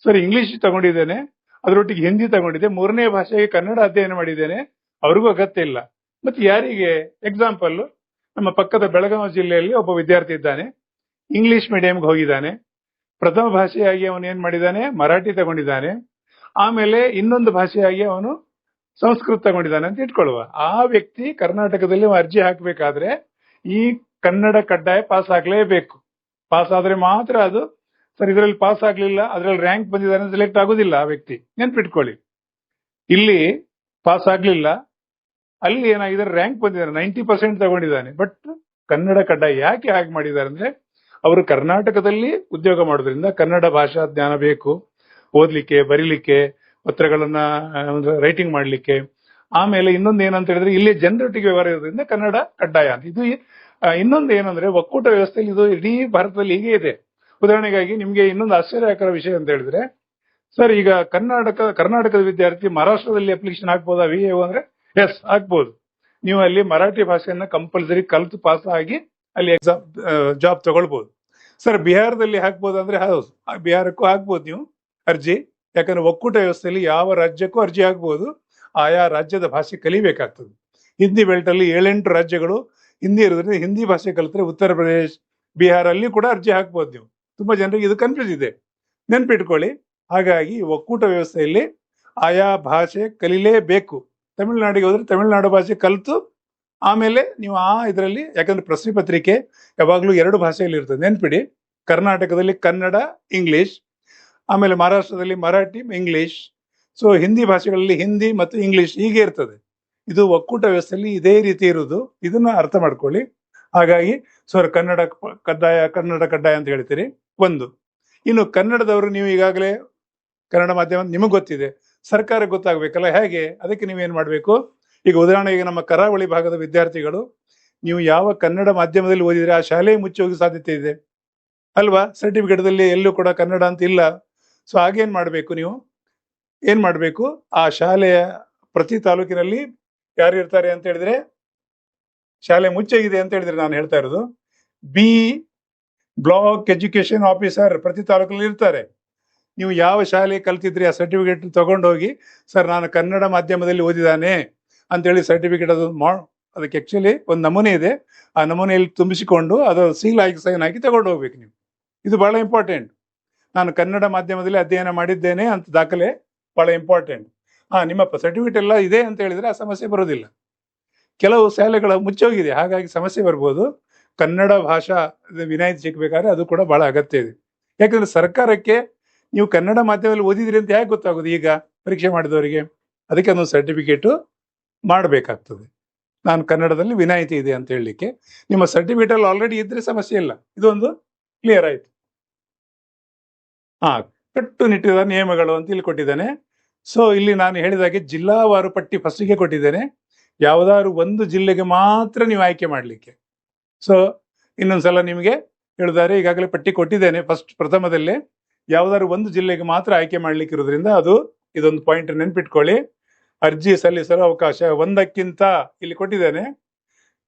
ಸರ್ ಇಂಗ್ಲಿಷ್ ತಗೊಂಡಿದ್ದೇನೆ, ಅದರೊಟ್ಟಿಗೆ ಹಿಂದಿ ತಗೊಂಡಿದ್ದೆ, 3ನೇ ಭಾಷೆಗೆ ಕನ್ನಡ ಅಧ್ಯಯನ ಮಾಡಿದ್ದೇನೆ, ಅವ್ರಿಗೂ ಅಗತ್ಯ ಇಲ್ಲ. ಮತ್ತೆ ಯಾರಿಗೆ? ಎಕ್ಸಾಂಪಲ್, ನಮ್ಮ ಪಕ್ಕದ ಬೆಳಗಾವಿ ಜಿಲ್ಲೆಯಲ್ಲಿ ಒಬ್ಬ ವಿದ್ಯಾರ್ಥಿ ಇದ್ದಾನೆ, ಇಂಗ್ಲಿಷ್ ಮೀಡಿಯಂಗೆ ಹೋಗಿದ್ದಾನೆ. ಪ್ರಥಮ ಭಾಷೆಯಾಗಿ ಅವನು ಏನ್ ಮಾಡಿದ್ದಾನೆ, ಮರಾಠಿ ತಗೊಂಡಿದ್ದಾನೆ. ಆಮೇಲೆ ಇನ್ನೊಂದು ಭಾಷೆಯಾಗಿ ಅವನು ಸಂಸ್ಕೃತ ತಗೊಂಡಿದ್ದಾನೆ ಅಂತ ಇಟ್ಕೊಳ್ಳುವ. ಆ ವ್ಯಕ್ತಿ ಕರ್ನಾಟಕದಲ್ಲಿ ಅರ್ಜಿ ಹಾಕಬೇಕಾದ್ರೆ ಈ ಕನ್ನಡ ಕಡ್ಡಾಯ ಪಾಸ್ ಆಗ್ಲೇಬೇಕು. ಪಾಸ್ ಆದ್ರೆ ಮಾತ್ರ ಅದು ಸರ್. ಇದರಲ್ಲಿ ಪಾಸ್ ಆಗ್ಲಿಲ್ಲ, ಅದ್ರಲ್ಲಿ ರ್ಯಾಂಕ್ ಬಂದಿದ್ದಾನೆ, ಸೆಲೆಕ್ಟ್ ಆಗುದಿಲ್ಲ ಆ ವ್ಯಕ್ತಿ, ನೆನ್ಪಿಟ್ಕೊಳ್ಳಿ. ಇಲ್ಲಿ ಪಾಸ್ ಆಗ್ಲಿಲ್ಲ, ಅಲ್ಲಿ ಏನಾಗಿದೆ, ರ್ಯಾಂಕ್ ಬಂದಿದ್ದಾನೆ, 90% ತಗೊಂಡಿದ್ದಾನೆ, ಬಟ್ ಕನ್ನಡ ಕಡ್ಡಾಯ. ಯಾಕೆ ಹಾಗೆ ಮಾಡಿದ್ದಾರೆ ಅಂದ್ರೆ, ಅವರು ಕರ್ನಾಟಕದಲ್ಲಿ ಉದ್ಯೋಗ ಮಾಡೋದ್ರಿಂದ ಕನ್ನಡ ಭಾಷಾ ಜ್ಞಾನ ಬೇಕು, ಓದ್ಲಿಕ್ಕೆ ಬರೀಲಿಕ್ಕೆ, ಪತ್ರಗಳನ್ನ ರೈಟಿಂಗ್ ಮಾಡ್ಲಿಕ್ಕೆ. ಆಮೇಲೆ ಇನ್ನೊಂದು ಏನಂತ ಹೇಳಿದ್ರೆ, ಇಲ್ಲಿ ಜನರೊಟ್ಟಿಗೆ ವ್ಯವಹಾರ ಇರೋದ್ರಿಂದ ಕನ್ನಡ ಕಡ್ಡಾಯ ಅಂತ. ಇದು ಇನ್ನೊಂದು ಏನಂದ್ರೆ, ಒಕ್ಕೂಟ ವ್ಯವಸ್ಥೆಯಲ್ಲಿ ಇದು ಇಡೀ ಭಾರತದಲ್ಲಿ ಹೀಗೆ ಇದೆ. ಉದಾಹರಣೆಗಾಗಿ ನಿಮ್ಗೆ ಇನ್ನೊಂದು ಆಶ್ಚರ್ಯಕರ ವಿಷಯ ಅಂತ ಹೇಳಿದ್ರೆ, ಸರ್ ಈಗ ಕರ್ನಾಟಕದ ವಿದ್ಯಾರ್ಥಿ ಮಹಾರಾಷ್ಟ್ರದಲ್ಲಿ ಅಪ್ಲಿಕೇಶನ್ ಹಾಕ್ಬೋದಾ VAO ಅಂದ್ರೆ? ಎಸ್, ಹಾಕ್ಬೋದು. ನೀವು ಅಲ್ಲಿ ಮರಾಠಿ ಭಾಷೆಯನ್ನ ಕಂಪಲ್ಸರಿ ಕಲ್ತು ಪಾಸ್ ಆಗಿ ಅಲ್ಲಿ ಎಕ್ಸಾಮ್ ಜಾಬ್ ತಗೊಳ್ಬಹುದು. ಸರ್ ಬಿಹಾರದಲ್ಲಿ ಹಾಕ್ಬೋದು ಅಂದ್ರೆ ಹೌದು, ಬಿಹಾರಕ್ಕೂ ಹಾಕ್ಬೋದು ನೀವು ಅರ್ಜಿ. ಯಾಕಂದ್ರೆ ಒಕ್ಕೂಟ ವ್ಯವಸ್ಥೆಯಲ್ಲಿ ಯಾವ ರಾಜ್ಯಕ್ಕೂ ಅರ್ಜಿ ಹಾಕ್ಬೋದು, ಆಯಾ ರಾಜ್ಯದ ಭಾಷೆ ಕಲಿಬೇಕಾಗ್ತದೆ. ಹಿಂದಿ ಬೆಲ್ಟ್ ಅಲ್ಲಿ 7-8 ರಾಜ್ಯಗಳು ಹಿಂದಿ ಇರೋದ್ರಿಂದ ಹಿಂದಿ ಭಾಷೆ ಕಲಿತ್ರೆ ಉತ್ತರ ಪ್ರದೇಶ್, ಬಿಹಾರ ಅಲ್ಲಿ ಕೂಡ ಅರ್ಜಿ ಹಾಕ್ಬೋದು ನೀವು. ತುಂಬಾ ಜನರಿಗೆ ಇದು ಕನ್ಫ್ಯೂಸ್ ಇದೆ, ನೆನ್ಪಿಟ್ಕೊಳ್ಳಿ. ಹಾಗಾಗಿ ಒಕ್ಕೂಟ ವ್ಯವಸ್ಥೆಯಲ್ಲಿ ಆಯಾ ಭಾಷೆ ಕಲಿಲೇಬೇಕು. ತಮಿಳುನಾಡಿಗೆ ಹೋದ್ರೆ ತಮಿಳುನಾಡು ಭಾಷೆ ಕಲಿತು ಆಮೇಲೆ ನೀವು ಇದರಲ್ಲಿ, ಯಾಕಂದ್ರೆ ಪ್ರಶ್ನೆ ಪತ್ರಿಕೆ ಯಾವಾಗ್ಲೂ 2 ಭಾಷೆಯಲ್ಲಿ ಇರ್ತದೆ, ನೆನ್ಪಿಡಿ. ಕರ್ನಾಟಕದಲ್ಲಿ ಕನ್ನಡ ಇಂಗ್ಲಿಷ್, ಆಮೇಲೆ ಮಹಾರಾಷ್ಟ್ರದಲ್ಲಿ ಮರಾಠಿ ಇಂಗ್ಲಿಷ್. ಸೊ ಹಿಂದಿ ಭಾಷೆಗಳಲ್ಲಿ ಹಿಂದಿ ಮತ್ತು ಇಂಗ್ಲಿಷ್ ಹೀಗೆ ಇರ್ತದೆ. ಇದು ಒಕ್ಕೂಟ ವ್ಯವಸ್ಥೆಯಲ್ಲಿ ಇದೇ ರೀತಿ ಇರುವುದು, ಇದನ್ನ ಅರ್ಥ ಮಾಡ್ಕೊಳ್ಳಿ. ಹಾಗಾಗಿ ಸರ್ ಕನ್ನಡ ಕಡ್ಡಾಯ ಅಂತ ಹೇಳ್ತೀರಿ ಒಂದು. ಇನ್ನು ಕನ್ನಡದವರು, ನೀವು ಈಗಾಗಲೇ ಕನ್ನಡ ಮಾಧ್ಯಮ ನಿಮಗೆ ಗೊತ್ತಿದೆ, ಸರ್ಕಾರಕ್ಕೆ ಗೊತ್ತಾಗಬೇಕಲ್ಲ, ಹೇಗೆ? ಅದಕ್ಕೆ ನೀವೇನ್ ಮಾಡ್ಬೇಕು, ಈಗ ಉದಾಹರಣೆಗೆ ನಮ್ಮ ಕರಾವಳಿ ಭಾಗದ ವಿದ್ಯಾರ್ಥಿಗಳು, ನೀವು ಯಾವ ಕನ್ನಡ ಮಾಧ್ಯಮದಲ್ಲಿ ಓದಿದ್ರೆ ಆ ಶಾಲೆ ಮುಚ್ಚಿ ಹೋಗಿ ಸಾಧ್ಯತೆ ಇದೆ ಅಲ್ವಾ? ಸರ್ಟಿಫಿಕೇಟ್ದಲ್ಲಿ ಎಲ್ಲೂ ಕೂಡ ಕನ್ನಡ ಅಂತ ಇಲ್ಲ. ಸೊ ಹಾಗೇನ್ ಮಾಡ್ಬೇಕು, ನೀವು ಏನ್ ಮಾಡ್ಬೇಕು, ಆ ಶಾಲೆಯ ಪ್ರತಿ ತಾಲೂಕಿನಲ್ಲಿ ಯಾರು ಇರ್ತಾರೆ ಅಂತ ಹೇಳಿದ್ರೆ, ಶಾಲೆ ಮುಚ್ಚಗಿದೆ ಅಂತ ಹೇಳಿದ್ರೆ ನಾನು ಹೇಳ್ತಾ ಇರೋದು, ಬ್ಲಾಕ್ ಎಜುಕೇಶನ್ ಆಫೀಸರ್ ಪ್ರತಿ ತಾಲೂಕಲ್ಲಿ ಇರ್ತಾರೆ. ನೀವು ಯಾವ ಶಾಲೆ ಕಲ್ತಿದ್ರಿ ಆ ಸರ್ಟಿಫಿಕೇಟ್ ತಗೊಂಡೋಗಿ, ಸರ್ ನಾನು ಕನ್ನಡ ಮಾಧ್ಯಮದಲ್ಲಿ ಓದಿದ್ದಾನೆ ಅಂತೇಳಿ ಸರ್ಟಿಫಿಕೇಟ್ ಅದಕ್ಕೆ ಆಕ್ಚುಲಿ ಒಂದು ನಮೂನೆ ಇದೆ, ಆ ನಮೂನೆಯಲ್ಲಿ ತುಂಬಿಸಿಕೊಂಡು ಅದು ಸೀಲ್ ಆಗಿ ಸೈನ್ ಹಾಕಿ ತಗೊಂಡು ಹೋಗ್ಬೇಕು ನೀವು. ಇದು ಬಹಳ ಇಂಪಾರ್ಟೆಂಟ್. ನಾನು ಕನ್ನಡ ಮಾಧ್ಯಮದಲ್ಲಿ ಅಧ್ಯಯನ ಮಾಡಿದ್ದೇನೆ ಅಂತ ದಾಖಲೆ ಬಹಳ ಇಂಪಾರ್ಟೆಂಟ್. ನಿಮ್ಮ ಸರ್ಟಿಫಿಕೇಟ್ ಎಲ್ಲ ಇದೆ ಅಂತ ಹೇಳಿದ್ರೆ ಆ ಸಮಸ್ಯೆ ಬರೋದಿಲ್ಲ. ಕೆಲವು ಶಾಲೆಗಳು ಮುಚ್ಚೋಗಿದೆ, ಹಾಗಾಗಿ ಸಮಸ್ಯೆ ಬರ್ಬೋದು. ಕನ್ನಡ ಭಾಷಾ ವಿನಾಯಿತಿ ಸಿಗಬೇಕಾದ್ರೆ ಅದು ಕೂಡ ಬಹಳ ಅಗತ್ಯ ಇದೆ. ಯಾಕಂದ್ರೆ ಸರ್ಕಾರಕ್ಕೆ ನೀವು ಕನ್ನಡ ಮಾಧ್ಯಮದಲ್ಲಿ ಓದಿದ್ರಿ ಅಂತ ಯಾಕೆ ಗೊತ್ತಾಗೋದು ಈಗ ಪರೀಕ್ಷೆ ಮಾಡಿದವರಿಗೆ? ಅದಕ್ಕೆ ಒಂದು ಸರ್ಟಿಫಿಕೇಟು ಮಾಡಬೇಕಾಗ್ತದೆ. ನಾನು ಕನ್ನಡದಲ್ಲಿ ವಿನಾಯಿತಿ ಇದೆ ಅಂತ ಹೇಳಲಿಕ್ಕೆ ನಿಮ್ಮ ಸರ್ಟಿಫಿಕೇಟ್ ಅಲ್ಲಿ ಆಲ್ರೆಡಿ ಇದ್ರೆ ಸಮಸ್ಯೆ ಇಲ್ಲ. ಇದೊಂದು ಕ್ಲಿಯರ್ ಆಯ್ತು. ಕಟ್ಟುನಿಟ್ಟಿನ ನಿಯಮಗಳು ಅಂತ ಇಲ್ಲಿ ಕೊಟ್ಟಿದ್ದಾನೆ. ಸೊ ಇಲ್ಲಿ ನಾನು ಹೇಳಿದಾಗೆ ಜಿಲ್ಲಾವಾರು ಪಟ್ಟಿ ಫಸ್ಟಿಗೆ ಕೊಟ್ಟಿದ್ದೇನೆ. ಯಾವುದಾದ್ರು ಒಂದು ಜಿಲ್ಲೆಗೆ ಮಾತ್ರ ನೀವು ಆಯ್ಕೆ ಮಾಡಲಿಕ್ಕೆ. ಸೊ ಇನ್ನೊಂದ್ಸಲ ನಿಮಗೆ ಹೇಳಿದ್ದಾರೆ, ಈಗಾಗಲೇ ಪಟ್ಟಿ ಕೊಟ್ಟಿದ್ದೇನೆ. ಪ್ರಥಮದಲ್ಲೇ ಯಾವುದಾದ್ರು ಒಂದು ಜಿಲ್ಲೆಗೆ ಮಾತ್ರ ಆಯ್ಕೆ ಮಾಡ್ಲಿಕ್ಕೆ ಇರೋದ್ರಿಂದ ಇದೊಂದು ಪಾಯಿಂಟ್ ನೆನ್ಪಿಟ್ಕೊಳ್ಳಿ. ಅರ್ಜಿ ಸಲ್ಲಿಸಲು ಅವಕಾಶ ಒಂದಕ್ಕಿಂತ ಇಲ್ಲಿ ಕೊಟ್ಟಿದ್ದೇನೆ.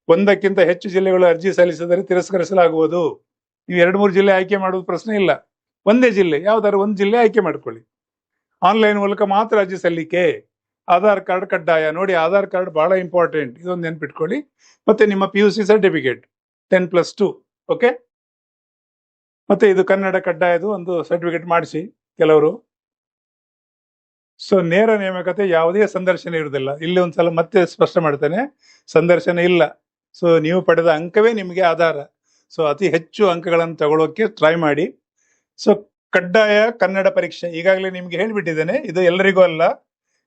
ಒಂದಕ್ಕಿಂತ ಹೆಚ್ಚು ಜಿಲ್ಲೆಗಳು ಅರ್ಜಿ ಸಲ್ಲಿಸಿದರೆ ತಿರಸ್ಕರಿಸಲಾಗುವುದು. ನೀವು 2-3 ಜಿಲ್ಲೆ ಆಯ್ಕೆ ಮಾಡುವ ಪ್ರಶ್ನೆ ಇಲ್ಲ. ಒಂದೇ ಜಿಲ್ಲೆ, ಯಾವ್ದಾದ್ರು ಒಂದು ಜಿಲ್ಲೆ ಆಯ್ಕೆ ಮಾಡ್ಕೊಳ್ಳಿ. ಆನ್ಲೈನ್ ಮೂಲಕ ಮಾತ್ರ ಅರ್ಜಿ ಸಲ್ಲಿಕೆ. ಆಧಾರ್ ಕಾರ್ಡ್ ಕಡ್ಡಾಯ. ನೋಡಿ, ಆಧಾರ್ ಕಾರ್ಡ್ ಬಹಳ ಇಂಪಾರ್ಟೆಂಟ್, ಇದೊಂದು ನೆನ್ಪಿಟ್ಕೊಳ್ಳಿ. ಮತ್ತೆ ನಿಮ್ಮ PUC ಸರ್ಟಿಫಿಕೇಟ್ 10+2. ಓಕೆ. ಮತ್ತೆ ಇದು ಕನ್ನಡ ಕಡ್ಡಾಯದು ಒಂದು ಸರ್ಟಿಫಿಕೇಟ್ ಮಾಡಿಸಿ ಕೆಲವರು. ಸೊ ನೇರ ನೇಮಕತೆ, ಯಾವುದೇ ಸಂದರ್ಶನ ಇರುವುದಿಲ್ಲ. ಇಲ್ಲಿ ಒಂದ್ಸಲ ಮತ್ತೆ ಸ್ಪಷ್ಟ ಮಾಡ್ತೇನೆ, ಸಂದರ್ಶನ ಇಲ್ಲ. ಸೊ ನೀವು ಪಡೆದ ಅಂಕವೇ ನಿಮಗೆ ಆಧಾರ. ಸೊ ಅತಿ ಹೆಚ್ಚು ಅಂಕಗಳನ್ನು ತಗೊಳ್ಳೋಕೆ ಟ್ರೈ ಮಾಡಿ. ಸೊ ಕಡ್ಡಾಯ ಕನ್ನಡ ಪರೀಕ್ಷೆ ಈಗಾಗಲೇ ನಿಮ್ಗೆ ಹೇಳ್ಬಿಟ್ಟಿದ್ದೇನೆ. ಇದು ಎಲ್ಲರಿಗೂ ಅಲ್ಲ,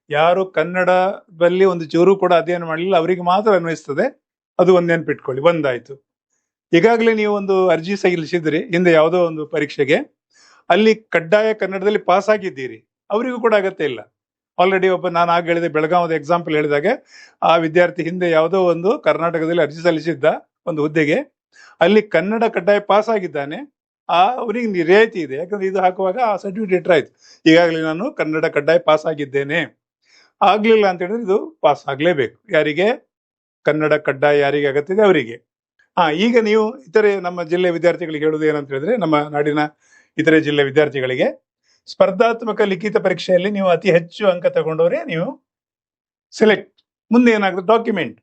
ಯಾರು ಕನ್ನಡದಲ್ಲಿ ಒಂದು ಚೂರು ಕೂಡ ಅಧ್ಯಯನ ಮಾಡಲಿಲ್ಲ ಅವರಿಗೆ ಮಾತ್ರ ಅನ್ವಯಿಸ್ತದೆ. ಅದು ಒಂದು ನೆನ್ಪಿಟ್ಕೊಳ್ಳಿ. ಒಂದಾಯ್ತು. ಈಗಾಗಲೇ ನೀವು ಒಂದು ಅರ್ಜಿ ಸಲ್ಲಿಸಿದ್ರಿ ಹಿಂದೆ ಯಾವುದೋ ಒಂದು ಪರೀಕ್ಷೆಗೆ, ಅಲ್ಲಿ ಕಡ್ಡಾಯ ಕನ್ನಡದಲ್ಲಿ ಪಾಸ್ ಆಗಿದ್ದೀರಿ, ಅವರಿಗೂ ಕೂಡ ಅಗತ್ಯ ಇಲ್ಲ. ಆಲ್ರೆಡಿ ನಾನು ಆಗ ಹೇಳಿದೆ, ಬೆಳಗಾವದ ಎಕ್ಸಾಂಪಲ್ ಹೇಳಿದಾಗ, ಆ ವಿದ್ಯಾರ್ಥಿ ಹಿಂದೆ ಯಾವುದೋ ಒಂದು ಕರ್ನಾಟಕದಲ್ಲಿ ಅರ್ಜಿ ಸಲ್ಲಿಸಿದ್ದ ಒಂದು ಹುದ್ದೆಗೆ, ಅಲ್ಲಿ ಕನ್ನಡ ಕಡ್ಡಾಯ ಪಾಸ್ ಆಗಿದ್ದಾನೆ, ಅವರಿಗೆ ರಿಯಾಯಿತಿ ಇದೆ. ಯಾಕಂದ್ರೆ ಇದು ಹಾಕುವಾಗ ಆ ಸರ್ಟಿಫಿಕೇಟ್ ಆಯ್ತು, ಈಗಾಗಲೇ ನಾನು ಕನ್ನಡ ಕಡ್ಡಾಯ ಪಾಸ್ ಆಗಿದ್ದೇನೆ. ಆಗ್ಲಿಲ್ಲ ಅಂತ ಹೇಳಿದ್ರೆ ಇದು ಪಾಸ್ ಆಗ್ಲೇಬೇಕು. ಯಾರಿಗೆ ಕನ್ನಡ ಕಡ್ಡಾಯ ಯಾರಿಗೆ ಅಗತ್ಯ ಇದೆ ಅವರಿಗೆ. ಈಗ ನೀವು ಇತರೆ ನಮ್ಮ ಜಿಲ್ಲೆ ವಿದ್ಯಾರ್ಥಿಗಳಿಗೆ ಹೇಳುವುದು ಏನಂತ ಹೇಳಿದ್ರೆ, ನಮ್ಮ ನಾಡಿನ ಇತರೆ ಜಿಲ್ಲೆ ವಿದ್ಯಾರ್ಥಿಗಳಿಗೆ ಸ್ಪರ್ಧಾತ್ಮಕ ಲಿಖಿತ ಪರೀಕ್ಷೆಯಲ್ಲಿ ನೀವು ಅತಿ ಹೆಚ್ಚು ಅಂಕ ತಗೊಂಡವರೇ ನೀವು ಸೆಲೆಕ್ಟ್. ಮುಂದೆ ಏನಾಗುತ್ತೆ, ಡಾಕ್ಯುಮೆಂಟ್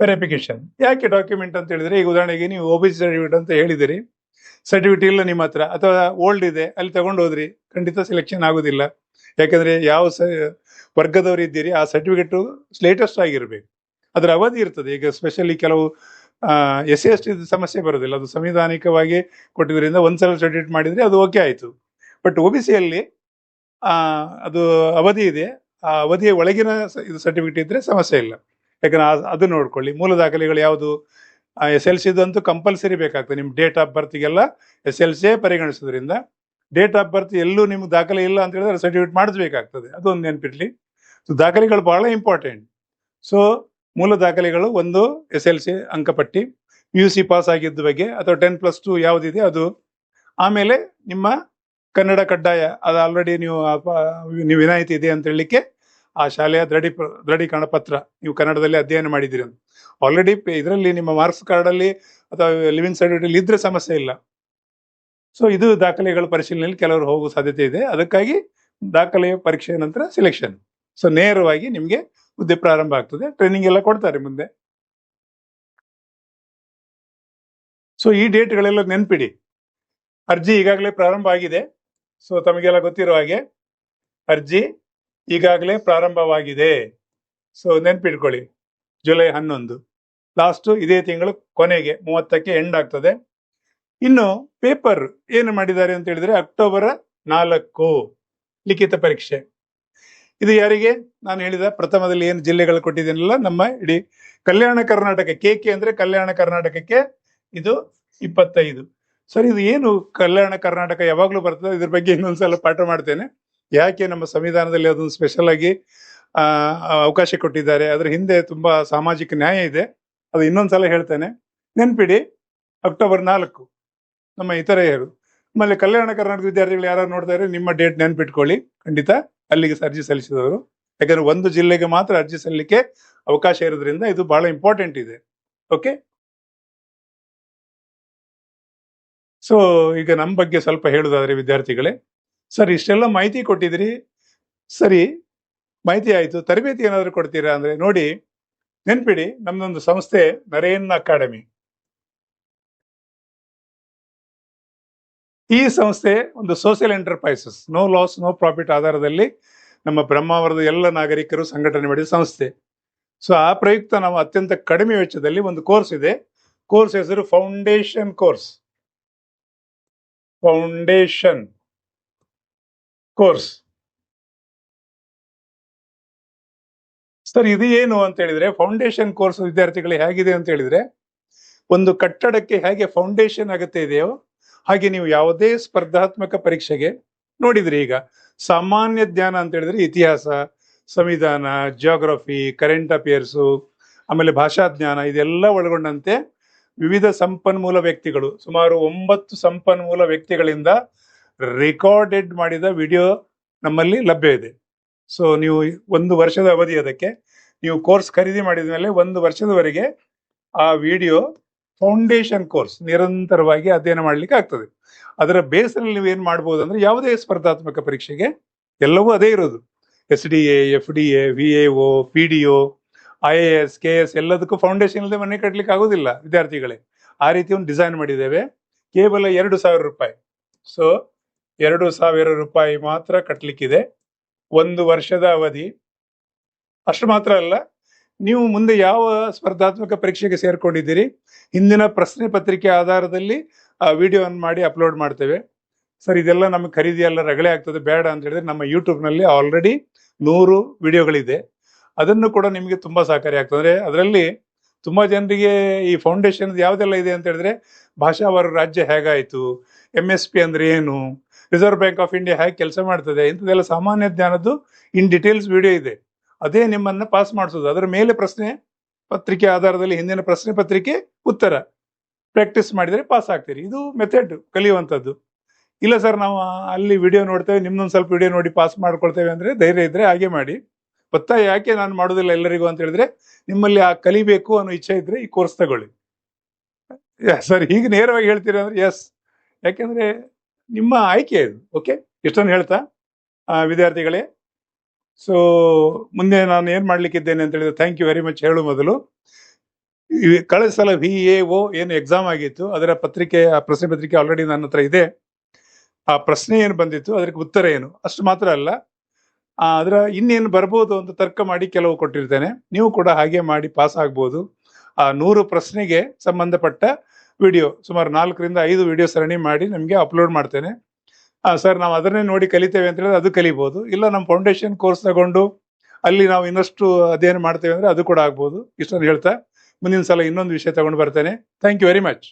ವೆರಿಫಿಕೇಶನ್. ಯಾಕೆ ಡಾಕ್ಯುಮೆಂಟ್ ಅಂತ ಹೇಳಿದ್ರೆ, ಈಗ ಉದಾಹರಣೆಗೆ ನೀವು OBC ಸರ್ಟಿಫಿಕೇಟ್ ಅಂತ ಹೇಳಿದಿರಿ, ಸರ್ಟಿಫಿಕೇಟ್ ಇಲ್ಲ ನಿಮ್ಮ ಹತ್ರ, ಅಥವಾ ಓಲ್ಡ್ ಇದೆ, ಅಲ್ಲಿ ತಗೊಂಡು ಹೋದ್ರಿ, ಖಂಡಿತ ಸೆಲೆಕ್ಷನ್ ಆಗೋದಿಲ್ಲ. ಯಾಕಂದ್ರೆ ಯಾವ ವರ್ಗದವರು ಇದ್ದೀರಿ ಆ ಸರ್ಟಿಫಿಕೇಟ್ ಲೇಟೆಸ್ಟ್ ಆಗಿರ್ಬೇಕು, ಅದರ ಅವಧಿ ಇರ್ತದೆ. ಈಗ ಸ್ಪೆಷಲಿ ಕೆಲವು SC/ST ಸಮಸ್ಯೆ ಬರೋದಿಲ್ಲ, ಅದು ಸಂವಿಧಾನಿಕವಾಗಿ ಕೊಟ್ಟಿದ್ರಿಂದ ಒಂದ್ಸಲ ಸರ್ಟಿಫಿಕೇಟ್ ಮಾಡಿದ್ರೆ ಅದು ಓಕೆ ಆಯ್ತು. ಬಟ್ OBCಯಲ್ಲಿ ಅದು ಅವಧಿ ಇದೆ, ಆ ಅವಧಿಯ ಒಳಗಿನ ಇದು ಸರ್ಟಿಫಿಕೇಟ್ ಇದ್ರೆ ಸಮಸ್ಯೆ ಇಲ್ಲ. ಯಾಕಂದ್ರೆ ಅದು ನೋಡ್ಕೊಳ್ಳಿ. ಮೂಲ ದಾಖಲೆಗಳು ಯಾವುದು, SLC ಅಂತೂ ಕಂಪಲ್ಸರಿ ಬೇಕಾಗ್ತದೆ. ನಿಮ್ಮ ಡೇಟ್ ಆಫ್ ಬರ್ತ್ಗೆಲ್ಲ SLC ಪರಿಗಣಿಸೋದ್ರಿಂದ, ಡೇಟ್ ಆಫ್ ಬರ್ತ್ ಎಲ್ಲೂ ನಿಮ್ಗೆ ದಾಖಲೆ ಇಲ್ಲ ಅಂತ ಹೇಳಿದ್ರೆ ಸರ್ಟಿಫಿಕೇಟ್ ಮಾಡಿಸ್ಬೇಕಾಗ್ತದೆ. ಅದೊಂದು ನೆನ್ಪಿಟ್ಲಿ. ಸೊ ದಾಖಲೆಗಳು ಬಹಳ ಇಂಪಾರ್ಟೆಂಟ್. ಸೊ ಮೂಲ ದಾಖಲೆಗಳು ಒಂದು SLC ಅಂಕಪಟ್ಟಿ, PUC ಪಾಸ್ ಆಗಿದ್ದ ಬಗ್ಗೆ, ಅಥವಾ 10+2 ಯಾವುದಿದೆ ಅದು. ಆಮೇಲೆ ನಿಮ್ಮ ಕನ್ನಡ ಕಡ್ಡಾಯ, ಅದು ಆಲ್ರೆಡಿ ನೀವು ವಿನಾಯಿತಿ ಇದೆ ಅಂತ ಹೇಳಲಿಕ್ಕೆ ಆ ಶಾಲೆಯ ದೃಢೀಕರಣ ಪತ್ರ, ನೀವು ಕನ್ನಡದಲ್ಲಿ ಅಧ್ಯಯನ ಮಾಡಿದ್ದೀರಿ ಅಂತ ಆಲ್ರೆಡಿ ಇದರಲ್ಲಿ ನಿಮ್ಮ ಮಾರ್ಕ್ಸ್ ಕಾರ್ಡಲ್ಲಿ ಅಥವಾ ಲಿವಿಂಗ್ ಸರ್ಟಿಫಿಕೇಟ್ ಇದ್ರೆ ಸಮಸ್ಯೆ ಇಲ್ಲ. ಸೊ ಇದು ದಾಖಲೆಗಳ ಪರಿಶೀಲನೆಯಲ್ಲಿ ಕೆಲವರು ಹೋಗುವ ಸಾಧ್ಯತೆ ಇದೆ. ಅದಕ್ಕಾಗಿ ದಾಖಲೆಯ ಪರೀಕ್ಷೆಯ ನಂತರ ಸೆಲೆಕ್ಷನ್. ಸೊ ನೇರವಾಗಿ ನಿಮಗೆ ಹುದ್ದೆ ಪ್ರಾರಂಭ ಆಗ್ತದೆ. ಟ್ರೈನಿಂಗ್ ಎಲ್ಲ ಕೊಡ್ತಾರೆ ಮುಂದೆ. ಸೊ ಈ ಡೇಟ್ಗಳೆಲ್ಲ ನೆನ್ಪಿಡಿ. ಅರ್ಜಿ ಈಗಾಗಲೇ ಪ್ರಾರಂಭ ಆಗಿದೆ. ಸೊ ತಮಗೆಲ್ಲ ಗೊತ್ತಿರೋ ಹಾಗೆ ಅರ್ಜಿ ಈಗಾಗಲೇ ಪ್ರಾರಂಭವಾಗಿದೆ. ಸೊ ನೆನ್ಪಿಟ್ಕೊಳ್ಳಿ, ಜುಲೈ 11 ಲಾಸ್ಟ್, ಇದೇ ತಿಂಗಳು ಕೊನೆಗೆ 30ಕ್ಕೆ ಎಂಡ್ ಆಗ್ತದೆ. ಇನ್ನು ಪೇಪರ್ ಏನು ಮಾಡಿದ್ದಾರೆ ಅಂತ ಹೇಳಿದ್ರೆ, ಅಕ್ಟೋಬರ್ 4 ಲಿಖಿತ ಪರೀಕ್ಷೆ. ಇದು ಯಾರಿಗೆ? ನಾನು ಹೇಳಿದ ಪ್ರಥಮದಲ್ಲಿ ಏನು ಜಿಲ್ಲೆಗಳು ಕೊಟ್ಟಿದ್ದೇನಲ್ಲ, ನಮ್ಮ ಇಡೀ ಕಲ್ಯಾಣ ಕರ್ನಾಟಕ, KK ಅಂದ್ರೆ ಕಲ್ಯಾಣ ಕರ್ನಾಟಕಕ್ಕೆ ಇದು 25. ಸರ್, ಇದು ಏನು ಕಲ್ಯಾಣ ಕರ್ನಾಟಕ ಯಾವಾಗ್ಲೂ ಬರ್ತದೆ, ಇದ್ರ ಬಗ್ಗೆ ಇನ್ನೊಂದ್ಸಲ ಪಾಠ ಮಾಡ್ತೇನೆ. ಯಾಕೆ ನಮ್ಮ ಸಂವಿಧಾನದಲ್ಲಿ ಅದೊಂದು ಸ್ಪೆಷಲ್ ಆಗಿ ಅವಕಾಶ ಕೊಟ್ಟಿದ್ದಾರೆ, ಅದ್ರ ಹಿಂದೆ ತುಂಬಾ ಸಾಮಾಜಿಕ ನ್ಯಾಯ ಇದೆ, ಅದು ಇನ್ನೊಂದ್ಸಲ ಹೇಳ್ತೇನೆ. ನೆನ್ಪಿಡಿ, ಅಕ್ಟೋಬರ್ 4 ನಮ್ಮ ಇತರೆಯರು. ಆಮೇಲೆ ಕಲ್ಯಾಣ ಕರ್ನಾಟಕ ವಿದ್ಯಾರ್ಥಿಗಳು ಯಾರು ನೋಡ್ತಾ ಇದ್ರೆ ನಿಮ್ಮ ಡೇಟ್ ನೆನ್ಪಿಟ್ಕೊಳ್ಳಿ ಖಂಡಿತ, ಅಲ್ಲಿಗೆ ಅರ್ಜಿ ಸಲ್ಲಿಸಿದವರು. ಯಾಕಂದ್ರೆ ಒಂದು ಜಿಲ್ಲೆಗೆ ಮಾತ್ರ ಅರ್ಜಿ ಸಲ್ಲಿಕೆ ಅವಕಾಶ ಇರೋದ್ರಿಂದ ಇದು ಬಹಳ ಇಂಪಾರ್ಟೆಂಟ್ ಇದೆ. ಓಕೆ. ಸೊ ಈಗ ನಮ್ಮ ಬಗ್ಗೆ ಸ್ವಲ್ಪ ಹೇಳುದಾದ್ರೆ ವಿದ್ಯಾರ್ಥಿಗಳೇ, ಸರ್ ಇಷ್ಟೆಲ್ಲ ಮಾಹಿತಿ ಕೊಟ್ಟಿದ್ರಿ, ಸರಿ ಮಾಹಿತಿ ಆಯ್ತು, ತರಬೇತಿ ಏನಾದ್ರು ಕೊಡ್ತೀರಾ ಅಂದ್ರೆ, ನೋಡಿ ನೆನ್ಪಿಡಿ, ನಮ್ದೊಂದು ಸಂಸ್ಥೆ ನರೇನ್ ಅಕಾಡೆಮಿ. ಈ ಸಂಸ್ಥೆ ಒಂದು social enterprises, no loss no profit ಆಧಾರದಲ್ಲಿ ನಮ್ಮ ಬ್ರಹ್ಮಾವರದ ಎಲ್ಲ ನಾಗರಿಕರು ಸಂಘಟನೆ ಮಾಡಿದ ಸಂಸ್ಥೆ. ಸೊ ಆ ಪ್ರಯುಕ್ತ ನಾವು ಅತ್ಯಂತ ಕಡಿಮೆ ವೆಚ್ಚದಲ್ಲಿ ಒಂದು ಕೋರ್ಸ್ ಇದೆ. ಕೋರ್ಸ್ ಹೆಸರು foundation course. Foundation course. Sir ಇದು ಏನು ಅಂತ ಹೇಳಿದ್ರೆ, ಫೌಂಡೇಶನ್ ಕೋರ್ಸ್ ವಿದ್ಯಾರ್ಥಿಗಳಿಗೆ ಹೇಗಿದೆ ಅಂತ ಹೇಳಿದ್ರೆ, ಒಂದು ಕಟ್ಟಡಕ್ಕೆ ಹೇಗೆ ಫೌಂಡೇಶನ್ ಅಗತ್ಯ ಇದೆಯೋ ಹಾಗೆ ನೀವು ಯಾವುದೇ ಸ್ಪರ್ಧಾತ್ಮಕ ಪರೀಕ್ಷೆಗೆ ನೋಡಿದ್ರಿ, ಈಗ ಸಾಮಾನ್ಯ ಜ್ಞಾನ ಅಂತ ಹೇಳಿದ್ರೆ ಇತಿಹಾಸ, ಸಂವಿಧಾನ, ಜಿಯೋಗ್ರಫಿ, ಕರೆಂಟ್ ಅಫೇರ್ಸು, ಆಮೇಲೆ ಭಾಷಾ ಜ್ಞಾನ, ಇದೆಲ್ಲ ಒಳಗೊಂಡಂತೆ ವಿವಿಧ ಸಂಪನ್ಮೂಲ ವ್ಯಕ್ತಿಗಳು, ಸುಮಾರು 9 ಸಂಪನ್ಮೂಲ ವ್ಯಕ್ತಿಗಳಿಂದ ರೆಕಾರ್ಡೆಡ್ ಮಾಡಿದ ವಿಡಿಯೋ ನಮ್ಮಲ್ಲಿ ಲಭ್ಯ ಇದೆ. ಸೊ ನೀವು 1 ವರ್ಷದ ಅವಧಿ, ಅದಕ್ಕೆ ನೀವು ಕೋರ್ಸ್ ಖರೀದಿ ಮಾಡಿದ ಮೇಲೆ 1 ವರ್ಷದವರೆಗೆ ಆ ವಿಡಿಯೋ ಫೌಂಡೇಶನ್ ಕೋರ್ಸ್ ನಿರಂತರವಾಗಿ ಅಧ್ಯಯನ ಮಾಡ್ಲಿಕ್ಕೆ ಆಗ್ತದೆ. ಅದರ ಬೇಸಲ್ಲಿ ನೀವು ಏನ್ ಮಾಡ್ಬೋದು ಅಂದ್ರೆ, ಯಾವುದೇ ಸ್ಪರ್ಧಾತ್ಮಕ ಪರೀಕ್ಷೆಗೆ ಎಲ್ಲವೂ ಅದೇ ಇರೋದು. SDA, FDA, VAO, PDO, IAS, KS ಎಲ್ಲದಕ್ಕೂ ಫೌಂಡೇಶನ್ ಇಲ್ಲದೆ ಮನೆ ಕಟ್ಟಲಿಕ್ಕೆ ಆಗೋದಿಲ್ಲ ವಿದ್ಯಾರ್ಥಿಗಳೇ. ಆ ರೀತಿ ಒಂದು ಡಿಸೈನ್ ಮಾಡಿದ್ದೇವೆ. ಕೇವಲ 2,000 ರೂಪಾಯಿ. ಸೊ 2,000 ರೂಪಾಯಿ ಮಾತ್ರ ಕಟ್ಟಲಿಕ್ಕಿದೆ, 1 ವರ್ಷದ ಅವಧಿ. ಅಷ್ಟು ಮಾತ್ರ ಅಲ್ಲ, ನೀವು ಮುಂದೆ ಯಾವ ಸ್ಪರ್ಧಾತ್ಮಕ ಪರೀಕ್ಷೆಗೆ ಸೇರ್ಕೊಂಡಿದ್ದೀರಿ, ಹಿಂದಿನ ಪ್ರಶ್ನೆ ಪತ್ರಿಕೆ ಆಧಾರದಲ್ಲಿ ಆ ವಿಡಿಯೋವನ್ನು ಮಾಡಿ ಅಪ್ಲೋಡ್ ಮಾಡ್ತೇವೆ. ಸರ್ ಇದೆಲ್ಲ ನಮಗೆ ಖರೀದಿ ಎಲ್ಲ ರಗಳೆ ಆಗ್ತದೆ, ಬೇಡ ಅಂತ ಹೇಳಿದ್ರೆ ನಮ್ಮ ಯೂಟ್ಯೂಬ್ನಲ್ಲಿ ಆಲ್ರೆಡಿ 100 ವಿಡಿಯೋಗಳಿದೆ. ಅದನ್ನು ಕೂಡ ನಿಮಗೆ ತುಂಬಾ ಸಹಕಾರಿ ಆಗ್ತದೆ. ಅಂದ್ರೆ ಅದರಲ್ಲಿ ತುಂಬಾ ಜನರಿಗೆ ಈ ಫೌಂಡೇಶನ್ ಯಾವ್ದೆಲ್ಲ ಇದೆ ಅಂತ ಹೇಳಿದ್ರೆ, ಭಾಷಾವಾರು ರಾಜ್ಯ ಹೇಗಾಯ್ತು, MSP ಅಂದ್ರೆ ಏನು, ರಿಸರ್ವ್ ಬ್ಯಾಂಕ್ ಆಫ್ ಇಂಡಿಯಾ ಹೇಗೆ ಕೆಲಸ ಮಾಡ್ತದೆ, ಇಂಥದ್ದೆಲ್ಲ ಸಾಮಾನ್ಯ ಜ್ಞಾನದ್ದು ಇನ್ ಡೀಟೇಲ್ಸ್ ವಿಡಿಯೋ ಇದೆ. ಅದೇ ನಿಮ್ಮನ್ನ ಪಾಸ್ ಮಾಡಿಸೋದು. ಅದರ ಮೇಲೆ ಪ್ರಶ್ನೆ ಪತ್ರಿಕೆ ಆಧಾರದಲ್ಲಿ ಹಿಂದಿನ ಪ್ರಶ್ನೆ ಪತ್ರಿಕೆ ಉತ್ತರ ಪ್ರಾಕ್ಟೀಸ್ ಮಾಡಿದರೆ ಪಾಸ್ ಆಗ್ತೀರಿ. ಇದು ಮೆಥಡ್ ಕಲಿಯುವಂಥದ್ದು. ಇಲ್ಲ ಸರ್ ನಾವು ಅಲ್ಲಿ ವಿಡಿಯೋ ನೋಡ್ತೇವೆ, ನಿಮ್ದೊಂದು ಸ್ವಲ್ಪ ವಿಡಿಯೋ ನೋಡಿ ಪಾಸ್ ಮಾಡ್ಕೊಳ್ತೇವೆ ಅಂದ್ರೆ ಧೈರ್ಯ ಇದ್ರೆ ಹಾಗೆ ಮಾಡಿ. ಒತ್ತಾಯ ಯಾಕೆ ನಾನು ಮಾಡೋದಿಲ್ಲ ಎಲ್ಲರಿಗೂ ಅಂತ ಹೇಳಿದ್ರೆ, ನಿಮ್ಮಲ್ಲಿ ಆ ಕಲಿಬೇಕು ಅನ್ನೋ ಇಚ್ಛೆ ಇದ್ರೆ ಈ ಕೋರ್ಸ್ ತಗೊಳ್ಳಿ. ಸರ್ ಹೀಗೆ ನೇರವಾಗಿ ಹೇಳ್ತೀರಾ ಅಂದ್ರೆ ಎಸ್, ಯಾಕೆಂದ್ರೆ ನಿಮ್ಮ ಆಯ್ಕೆ ಇದು. ಓಕೆ, ಇಷ್ಟೊಂದು ಹೇಳ್ತಾ ವಿದ್ಯಾರ್ಥಿಗಳೇ, ಸೊ ಮುಂದೆ ನಾನು ಏನ್ ಮಾಡ್ಲಿಕ್ಕಿದ್ದೇನೆ ಅಂತ ಹೇಳಿದ್ರೆ, ಥ್ಯಾಂಕ್ ಯು ವೆರಿ ಮಚ್ ಹೇಳು ಮೊದಲು. ಕಳೆದ ಸಲ VAO ಏನು ಎಕ್ಸಾಮ್ ಆಗಿತ್ತು, ಅದರ ಪತ್ರಿಕೆ, ಆ ಪ್ರಶ್ನೆ ಪತ್ರಿಕೆ ಆಲ್ರೆಡಿ ನನ್ನ ಹತ್ರ ಇದೆ. ಆ ಪ್ರಶ್ನೆ ಏನು ಬಂದಿತ್ತು, ಅದಕ್ಕೆ ಉತ್ತರ ಏನು, ಅಷ್ಟು ಮಾತ್ರ ಅಲ್ಲ, ಅದರ ಇನ್ನೇನು ಬರ್ಬೋದು ಅಂತ ತರ್ಕ ಮಾಡಿ ಕೆಲವು ಕೊಟ್ಟಿರ್ತೇನೆ. ನೀವು ಕೂಡ ಹಾಗೆ ಮಾಡಿ ಪಾಸ್ ಆಗ್ಬೋದು. ಆ 100 ಪ್ರಶ್ನೆಗೆ ಸಂಬಂಧಪಟ್ಟ ವಿಡಿಯೋ ಸುಮಾರು 4 ರಿಂದ 5 ವಿಡಿಯೋ ಸರಣಿ ಮಾಡಿ ನಮಗೆ ಅಪ್ಲೋಡ್ ಮಾಡ್ತೇನೆ. ಸರ್ ನಾವು ಅದನ್ನೇ ನೋಡಿ ಕಲಿತೇವೆ ಅಂತ ಹೇಳಿದ್ರೆ ಅದು ಕಲಿಬಹುದು. ಇಲ್ಲ ನಮ್ಮ ಫೌಂಡೇಶನ್ ಕೋರ್ಸ್ ತಗೊಂಡು ಅಲ್ಲಿ ನಾವು ಇನ್ನಷ್ಟು ಅಧ್ಯಯನ ಮಾಡ್ತೇವೆ ಅಂದ್ರೆ ಅದು ಕೂಡ ಆಗ್ಬೋದು. ಇಷ್ಟೊಂದು ಹೇಳ್ತಾ ಮುಂದಿನ ಸಲ ಇನ್ನೊಂದು ವಿಷಯ ತಗೊಂಡು ಬರ್ತೇನೆ. Thank you very much.